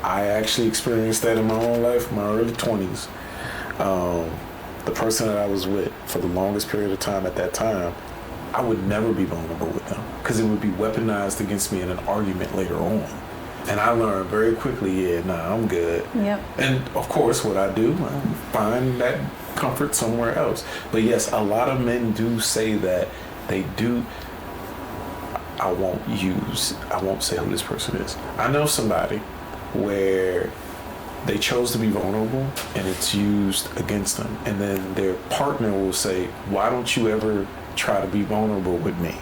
I actually experienced that in my own life, in my early 20s. The person that I was with for the longest period of time at that time, I would never be vulnerable with them because it would be weaponized against me in an argument later on. And I learned very quickly, I'm good. Yep. And of course, what I do, I find that comfort somewhere else. But yes, a lot of men do say that they do. I won't say who this person is. I know somebody where they chose to be vulnerable and it's used against them. And then their partner will say, why don't you ever try to be vulnerable with me?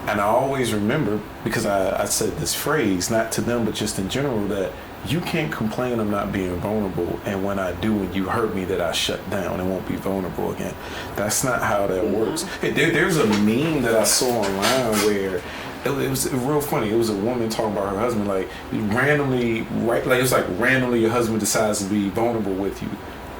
And I always remember, because I said this phrase, not to them, but just in general, that you can't complain I'm not being vulnerable, and when I do and you hurt me, that I shut down and won't be vulnerable again. That's not how that works. There's a meme that I saw online where it was real funny. It was a woman talking about her husband, like randomly, right? Like it was like randomly your husband decides to be vulnerable with you.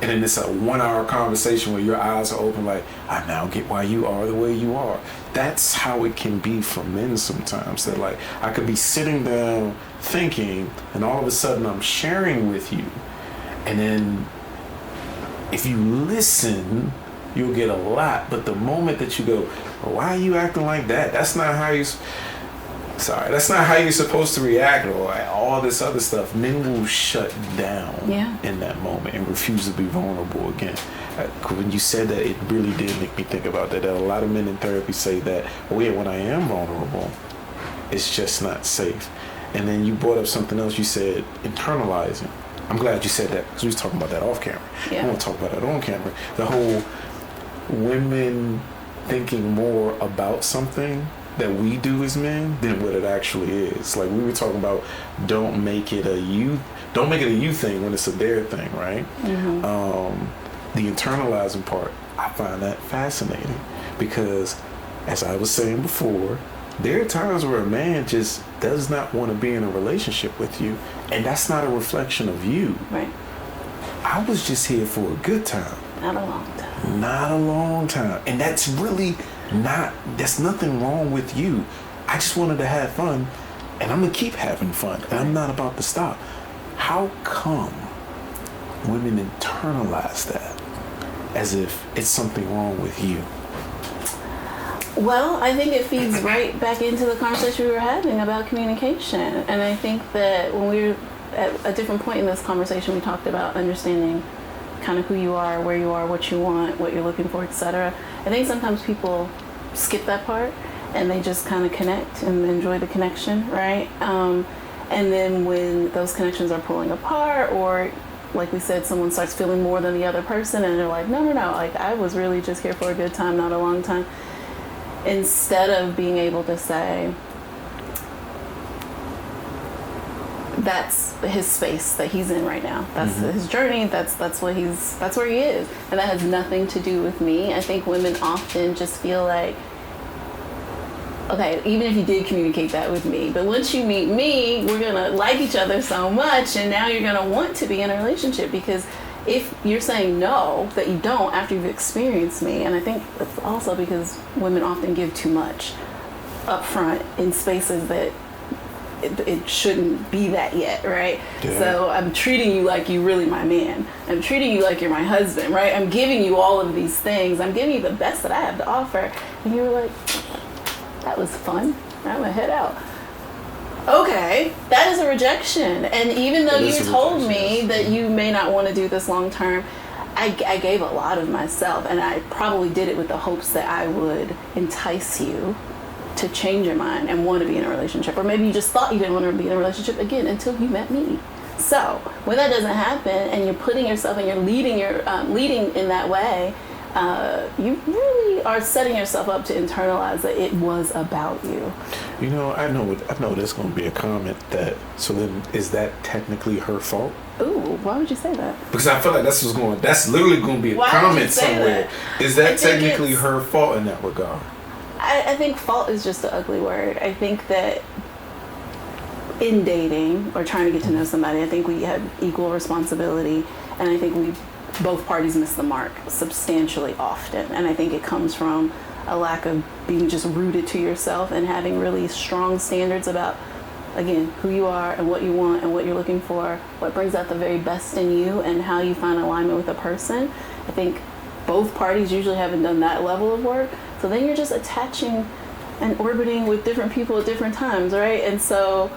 And then it's a 1 hour conversation where your eyes are open, like, I now get why you are the way you are. That's how it can be for men sometimes. That, like, I could be sitting down thinking, and all of a sudden I'm sharing with you. And then if you listen, you'll get a lot. But the moment that you go, why are you acting like that? That's not how you're supposed to react, or all this other stuff. Men will shut down in that moment and refuse to be vulnerable again. When you said that, it really did make me think about that. That a lot of men in therapy say that, when I am vulnerable, it's just not safe. And then you brought up something else. You said internalizing. I'm glad you said that because we was talking about that off camera. I want to talk about that on camera. The whole women thinking more about something that we do as men than what it actually is. Like we were talking about, don't make it a you thing when it's a their thing, right? The internalizing part, I find that fascinating because, as I was saying before, There are times where a man just does not want to be in a relationship with you, and that's not a reflection of you. Right. I was just here for a good time. Not a long time. Not a long time. And that's really there's nothing wrong with you. I just wanted to have fun, and I'm going to keep having fun, and I'm not about to stop. How come women internalize that as if it's something wrong with you? Well, I think it feeds right back into the conversation we were having about communication. And I think that when we were at a different point in this conversation, we talked about understanding kind of who you are, where you are, what you want, what you're looking for, etc. I think sometimes people skip that part and they just kind of connect and enjoy the connection, right? And then when those connections are pulling apart, or like we said, someone starts feeling more than the other person and they're like, no, like I was really just here for a good time, not a long time. Instead of being able to say, that's his space that he's in right now. That's his journey. That's where he is. And that has nothing to do with me. I think women often just feel like, okay, even if you did communicate that with me, but once you meet me, we're going to like each other so much, and now you're going to want to be in a relationship, because if you're saying no, that you don't after you've experienced me, and I think that's also because women often give too much up front in spaces that it shouldn't be that yet, right? Yeah. So I'm treating you like you're really my man. I'm treating you like you're my husband, right? I'm giving you all of these things. I'm giving you the best that I have to offer. And you were like, that was fun. I'm gonna head out. Okay, that is a rejection. And even though you told me that you may not want to do this long term, I gave a lot of myself, and I probably did it with the hopes that I would entice you to change your mind and want to be in a relationship. Or maybe you just thought you didn't want to be in a relationship again until you met me. So when that doesn't happen and you're putting yourself and you're leading in that way, you really are setting yourself up to internalize that it was about you. You know, I know there's going to be a comment that, so then is that technically her fault? Ooh, why would you say that? Because I feel like that's literally going to be a comment somewhere. That? Is that technically her fault in that regard? I think fault is just an ugly word. I think that in dating or trying to get to know somebody, I think we have equal responsibility, and I think both parties miss the mark substantially often. And I think it comes from a lack of being just rooted to yourself and having really strong standards about, again, who you are and what you want and what you're looking for, what brings out the very best in you, and how you find alignment with a person. I think both parties usually haven't done that level of work. So then you're just attaching and orbiting with different people at different times, right? And so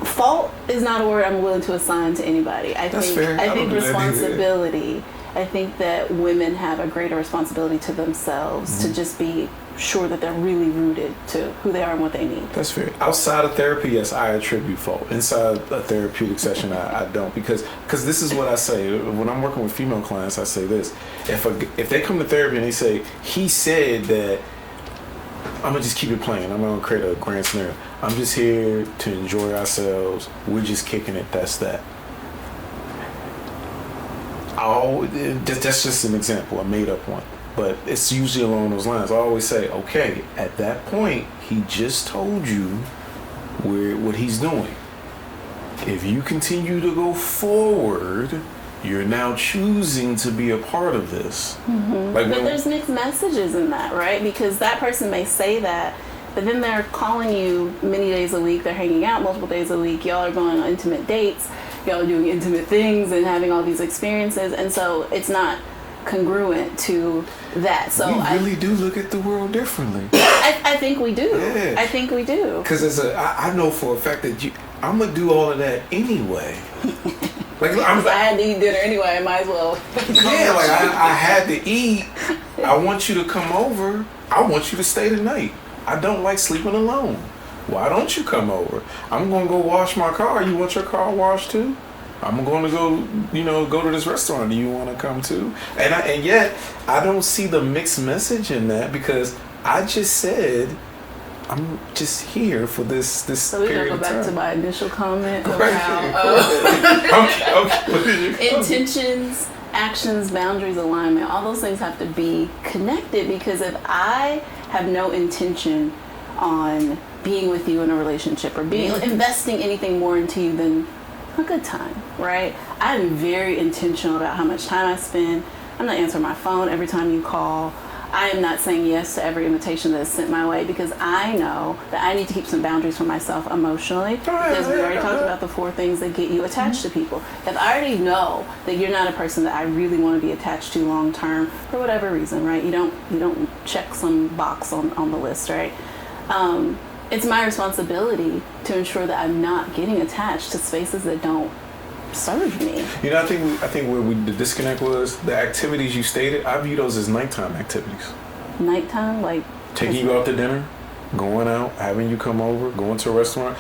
fault is not a word I'm willing to assign to anybody. I think responsibility. I think that women have a greater responsibility to themselves to just be sure that they're really rooted to who they are and what they need. That's fair. Outside of therapy, yes, I attribute fault. Inside a therapeutic session, I don't, because this is what I say when I'm working with female clients. I say this: if they come to therapy and they say, he said that, I'm gonna just keep it plain. I'm gonna create a grand scenario. I'm just here to enjoy ourselves. We're just kicking it. That's that. That's just an example, a made up one. But it's usually along those lines. I always say, okay, at that point, he just told you what he's doing. If you continue to go forward, you're now choosing to be a part of this. But there's mixed messages in that, right? Because that person may say that, but then they're calling you many days a week. They're hanging out multiple days a week. Y'all are going on intimate dates. Y'all are doing intimate things and having all these experiences. And so it's not congruent to that. So we really do look at the world differently. I think we do. Yeah. I think we do. Because I know for a fact that I'm gonna do all of that anyway. Like I had to eat dinner anyway. I might as well. Yeah, like I had to eat. I want you to come over. I want you to stay the night. I don't like sleeping alone. Why don't you come over? I'm gonna go wash my car. You want your car washed too? I'm going to go to this restaurant. Do you want to come too? And yet, I don't see the mixed message in that, because I just said, I'm just here for this so we period go of back time. to my initial comment of okay. how intentions, actions, boundaries, alignment, all those things have to be connected, because if I have no intention on being with you in a relationship or investing anything more into you than a good time, right? I'm very intentional about how much time I spend. I'm not answering my phone every time you call. I am not saying yes to every invitation that is sent my way because I know that I need to keep some boundaries for myself emotionally, because we already talked about the 4 things that get you attached to people. If I already know that you're not a person that I really want to be attached to long term for whatever reason, right? You don't check some box on the list, right? It's my responsibility to ensure that I'm not getting attached to spaces that don't serve me. You know, I think where the disconnect was the activities you stated. I view those as nighttime activities. Nighttime, like taking you out to dinner, going out, having you come over, going to a restaurant.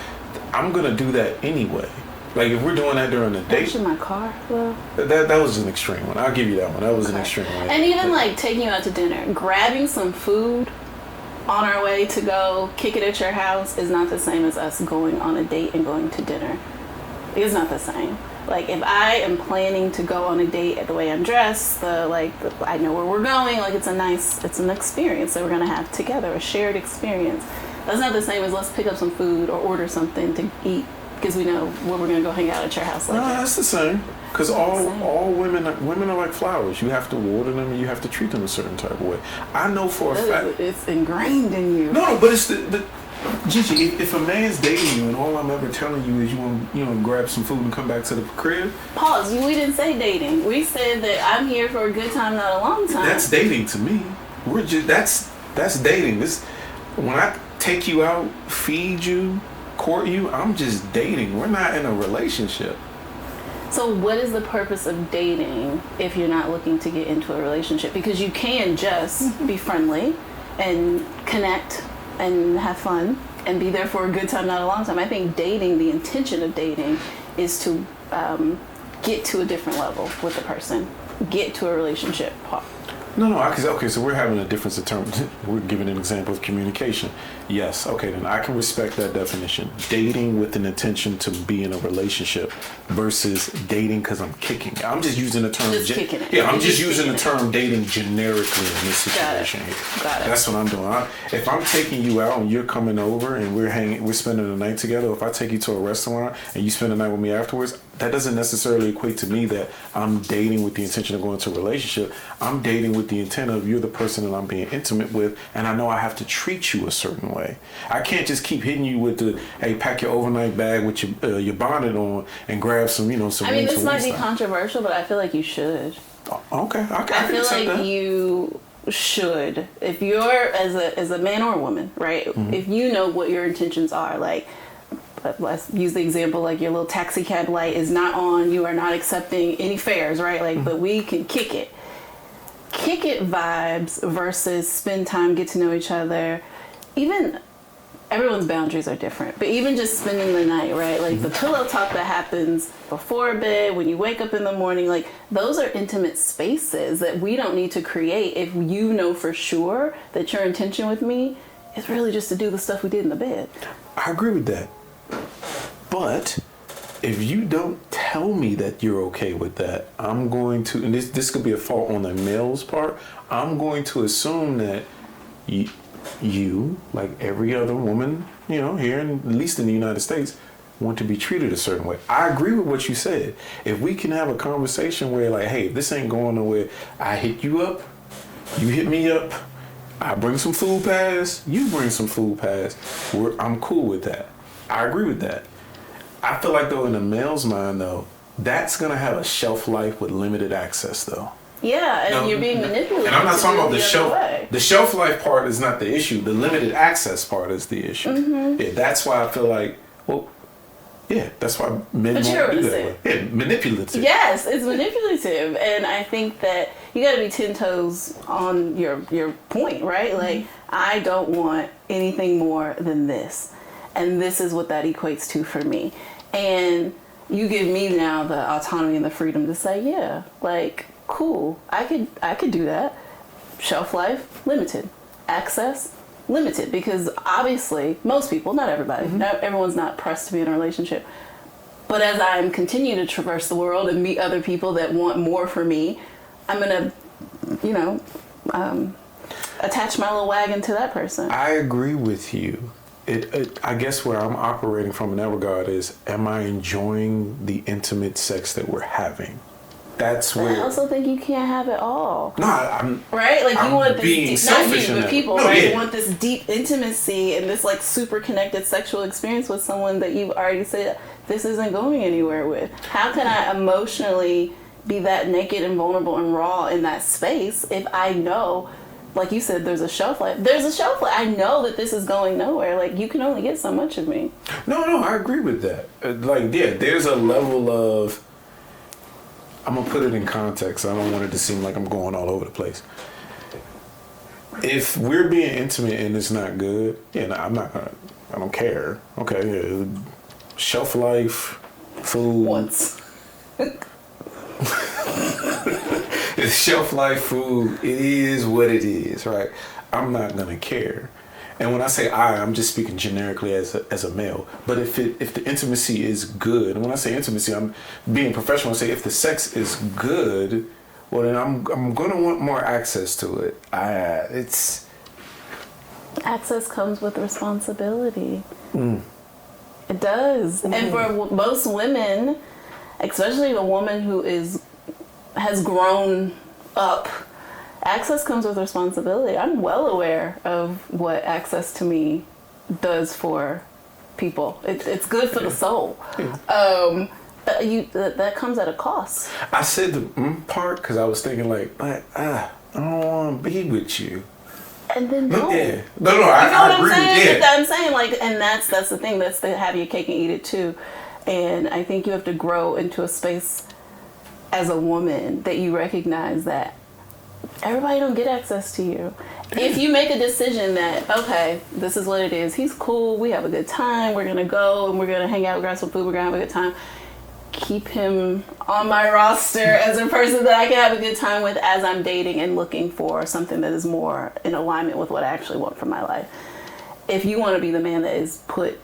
I'm gonna do that anyway. Like if we're doing that during the day. In my car, though. That was an extreme one. I'll give you that one. That was an extreme one. And even like taking you out to dinner, grabbing some food on our way to go kick it at your house is not the same as us going on a date and going to dinner. It's not the same. Like if I am planning to go on a date at the way I'm dressed, I know where we're going, like it's an experience that we're gonna have together, a shared experience. That's not the same as let's pick up some food or order something to eat because we know where we're gonna go hang out at your house later. No, that's the same. Because all women are like flowers. You have to water them and you have to treat them a certain type of way. I know for a fact it's ingrained in you. No, but it's the Gigi, if a man's dating you and all I'm ever telling you is you want to grab some food and come back to the crib. Pause. We didn't say dating. We said that I'm here for a good time, not a long time. That's dating to me. That's dating. When I take you out, feed you, court you, I'm just dating. We're not in a relationship. So what is the purpose of dating if you're not looking to get into a relationship? Because you can just be friendly and connect and have fun and be there for a good time, not a long time. I think dating, the intention of dating is to get to a different level with the person, get to a relationship. No, okay, so we're having a difference in terms, we're giving an example of communication. Yes, okay, then I can respect that definition. Dating with an intention to be in a relationship versus dating because I'm kicking. I'm just using the term. Just kicking it. Yeah, I'm just using the term dating generically in this situation here. Got it. That's what I'm doing. If I'm taking you out and you're coming over and we're spending the night together, if I take you to a restaurant and you spend the night with me afterwards, that doesn't necessarily equate to me that I'm dating with the intention of going to a relationship. I'm dating with the intent of you're the person that I'm being intimate with, and I know I have to treat you a certain way. I can't just keep hitting you with the, hey, pack your overnight bag with your bonnet on and grab some, some. I mean, this might be controversial, but I feel like you should. Okay, I feel like that. You should. If you're as a man or a woman, right? Mm-hmm. If you know what your intentions are, like. Let's use the example, like your little taxi cab light is not on, you are not accepting any fares, right? Like, but we can kick it vibes versus spend time, get to know each other. Even everyone's boundaries are different, but even just spending the night, right? Like the pillow talk that happens before bed, when you wake up in the morning, like those are intimate spaces that we don't need to create if you know for sure that your intention with me is really just to do the stuff we did in the bed. I agree with that. But if you don't tell me that you're okay with that, I'm going to, and this could be a fault on the male's part, I'm going to assume that you, like every other woman, here, at least in the United States, want to be treated a certain way. I agree with what you said. If we can have a conversation where like, hey, this ain't going nowhere, I hit you up, you hit me up, I bring some food past, you bring some food past, I'm cool with that. I agree with that. I feel like though in the male's mind though, that's gonna have a shelf life with limited access though. Yeah, and you're being manipulated. And I'm not talking about the shelf. The shelf life part is not the issue. The limited access part is the issue. Mm-hmm. Yeah, that's why I feel like, that's why men won't do that. Yeah, manipulative. Yes, it's manipulative, and I think that you got to be 10 toes on your point, right? Mm-hmm. Like I don't want anything more than this. And this is what that equates to for me. And you give me now the autonomy and the freedom to say, yeah, like, cool, I could do that. Shelf life, limited. Access, limited. Because obviously, most people, not everybody, not everyone's not pressed to be in a relationship. But as I'm continue to traverse the world and meet other people that want more for me, I'm going to, attach my little wagon to that person. I agree with you. I guess where I'm operating from in that regard is, am I enjoying the intimate sex that we're having? That's where. I also think you can't have it all. No, I'm right. Like I'm you want this being deep, selfish not you, in but that. people, No, right? yeah. You want this deep intimacy and this like super connected sexual experience with someone that you've already said this isn't going anywhere with. How can I emotionally be that naked and vulnerable and raw in that space if I know? Like you said, there's a shelf life. There's a shelf life. I know that this is going nowhere. Like, you can only get so much of me. No, I agree with that. There's a level of. I'm gonna put it in context. I don't want it to seem like I'm going all over the place. If we're being intimate and it's not good, I'm not gonna. I don't care. Okay, yeah. Shelf life, food. Once. It's shelf life food. It is what it is, right? I'm not gonna care. And when I say I'm just speaking generically as a male. But if the intimacy is good, and when I say intimacy, I'm being professional. I say if the sex is good, well then I'm gonna want more access to it. Access comes with responsibility. It does, and for most women, especially a woman who has grown up, access comes with responsibility. I'm well aware of what access to me does for people. It's good for the soul. That comes at a cost. I said the part because I was thinking like, but I don't want to be with you. And then don't. Yeah. No, I agree with you. I'm saying like, and that's the thing. That's the have your cake and eat it too. And I think you have to grow into a space as a woman that you recognize that everybody don't get access to you. If you make a decision that, okay, this is what it is, he's cool, we have a good time, we're going to go and we're going to hang out, grab some food, we're going to have a good time, keep him on my roster as a person that I can have a good time with as I'm dating and looking for something that is more in alignment with what I actually want from my life. If you want to be the man that is put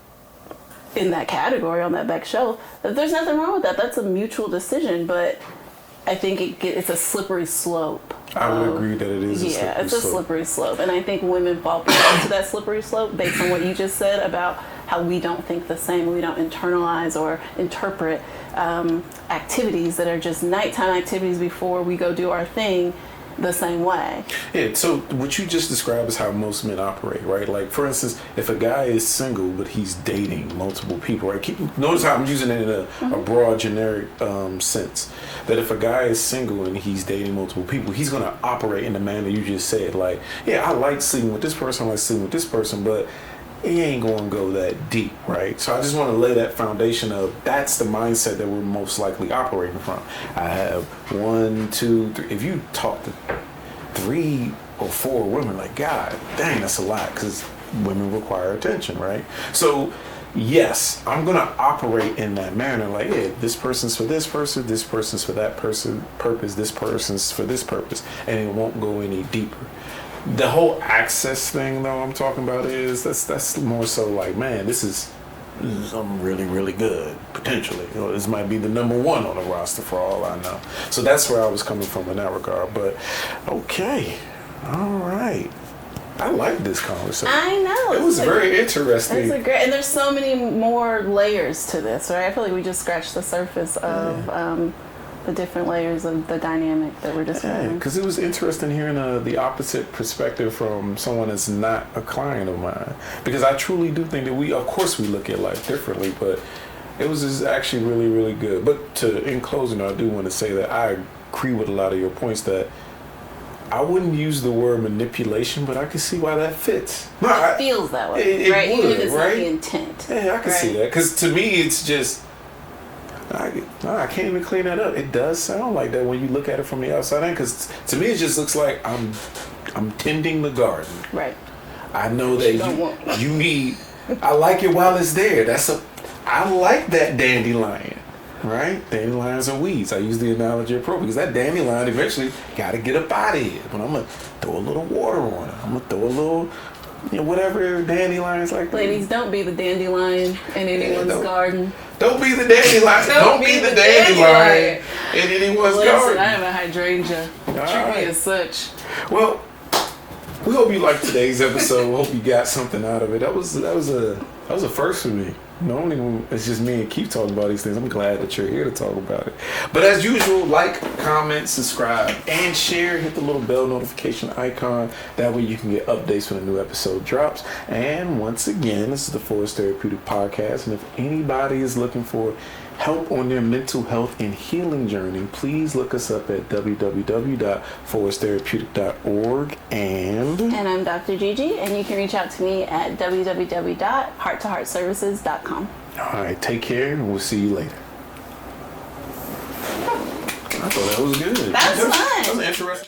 in that category on that back shelf, there's nothing wrong with that. That's a mutual decision, but I think it's a slippery slope. I would agree that it is a slippery slope. Yeah, it's a slippery slope. And I think women fall into that slippery slope based on what you just said about how we don't think the same. We don't internalize or interpret activities that are just nighttime activities before we go do our thing the same way. Yeah, so what you just described is how most men operate, right? Like, for instance, if a guy is single but he's dating multiple people, right? Notice how I'm using it in a broad, generic sense. That if a guy is single and he's dating multiple people, he's going to operate in the manner you just said. Like, yeah, I like sleeping with this person, I like sleeping with this person, but he ain't going to go that deep, right? So I just want to lay that foundation of that's the mindset that we're most likely operating from. I have 1, 2, 3. If you talk to 3 or 4 women, like, God dang, that's a lot, because women require attention, right? So yes, I'm going to operate in that manner. Like, yeah, this person's for this person, this person's for that purpose, this person's for this purpose, and it won't go any deeper. The whole access thing, though, I'm talking about is that's more so like, man, this is something really, really good, potentially. You know, this might be the number 1 on the roster for all I know. So that's where I was coming from in that regard. But okay, all right. I like this conversation. I know. It was very interesting. It's great, and there's so many more layers to this, right? I feel like we just scratched the surface of the different layers of the dynamic that we're describing. Because it was interesting hearing the opposite perspective from someone that's not a client of mine. Because I truly do think that of course we look at life differently, but it was just actually really, really good. But in closing, I do want to say that I agree with a lot of your points that I wouldn't use the word manipulation, but I can see why that fits. No, it feels that way, right? Would, even if it's right? not the intent. Yeah, I can see that. Because to me, it's just... I can't even clean that up. It does sound like that when you look at it from the outside in, because to me it just looks like I'm tending the garden. Right. I know that you need. I like it while it's there. I like that dandelion. Right? Dandelions are weeds. I use the analogy of because that dandelion eventually got to get up out of here. But I'm gonna throw a little water on it. I'm gonna throw a little. Whatever dandelions like. Ladies, don't be the dandelion in anyone's garden. Don't be the dandelion. Don't be the dandelion in anyone's garden. I am a hydrangea. Treat me as such. Well, We hope you liked today's episode. Hope you got something out of it. That was a first for me. Normally when it's just me and Keith talking about these things. I'm glad that you're here to talk about it. But as usual, like, comment, subscribe, and share. Hit the little bell notification icon. That way you can get updates when a new episode drops. And once again, this is the Forest Therapeutic Podcast. And if anybody is looking for help on their mental health and healing journey, please look us up at www.foresttherapeutic.org. And I'm Dr. Gigi, and you can reach out to me at www.hearttoheartservices.com. all right, take care, and we'll see you later. I thought that was good. That was fun. That was interesting.